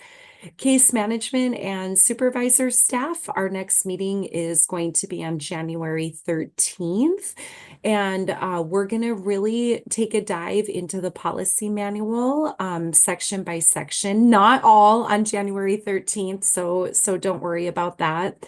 Case management and supervisor staff, our next meeting is going to be on January 13th. And we're going to really take a dive into the policy manual section by section, not all on January 13th. So don't worry about that.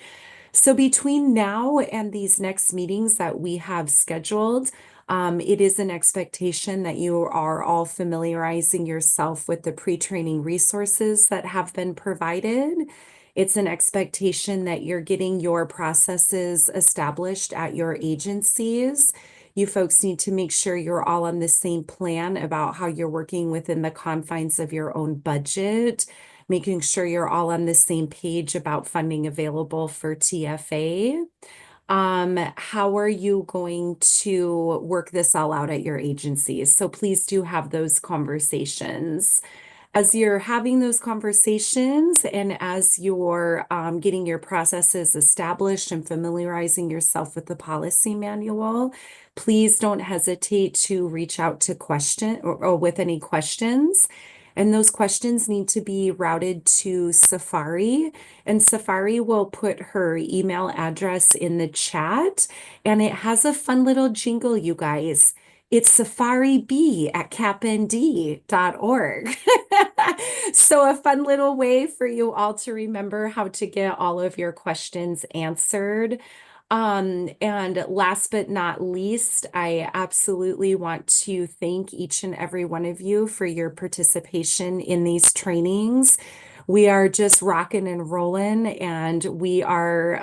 So between now and these next meetings that we have scheduled, it is an expectation that you are all familiarizing yourself with the pre-training resources that have been provided. It's an expectation that you're getting your processes established at your agencies. You folks need to make sure you're all on the same plan about how you're working within the confines of your own budget, making sure you're all on the same page about funding available for TFA. How are you going to work this all out at your agencies? So please do have those conversations. As you're having those conversations and as you're getting your processes established and familiarizing yourself with the policy manual, please don't hesitate to reach out to question or with any questions. And those questions need to be routed to Safari, and Safari will put her email address in the chat. And it has a fun little jingle, you guys. It's safarib@capnd.org. So a fun little way for you all to remember how to get all of your questions answered. And last but not least, I absolutely want to thank each and every one of you for your participation in these trainings. We are just rocking and rolling, and we are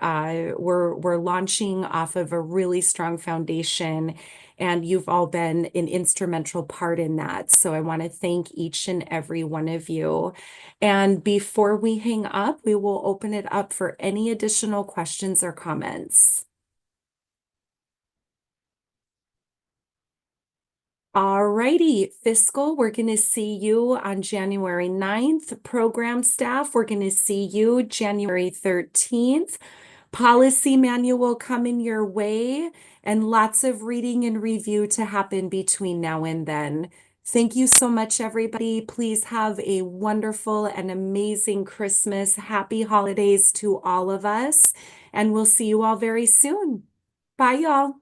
we're launching off of a really strong foundation, and you've all been an instrumental part in that. So I want to thank each and every one of you. And before we hang up, we will open it up for any additional questions or comments. All righty, Fiscal, we're going to see you on January 9th. Program staff, we're going to see you January 13th. Policy manual coming your way, and lots of reading and review to happen between now and then. Thank you so much, everybody. Please have a wonderful and amazing Christmas. Happy holidays to all of us, and we'll see you all very soon. Bye, y'all.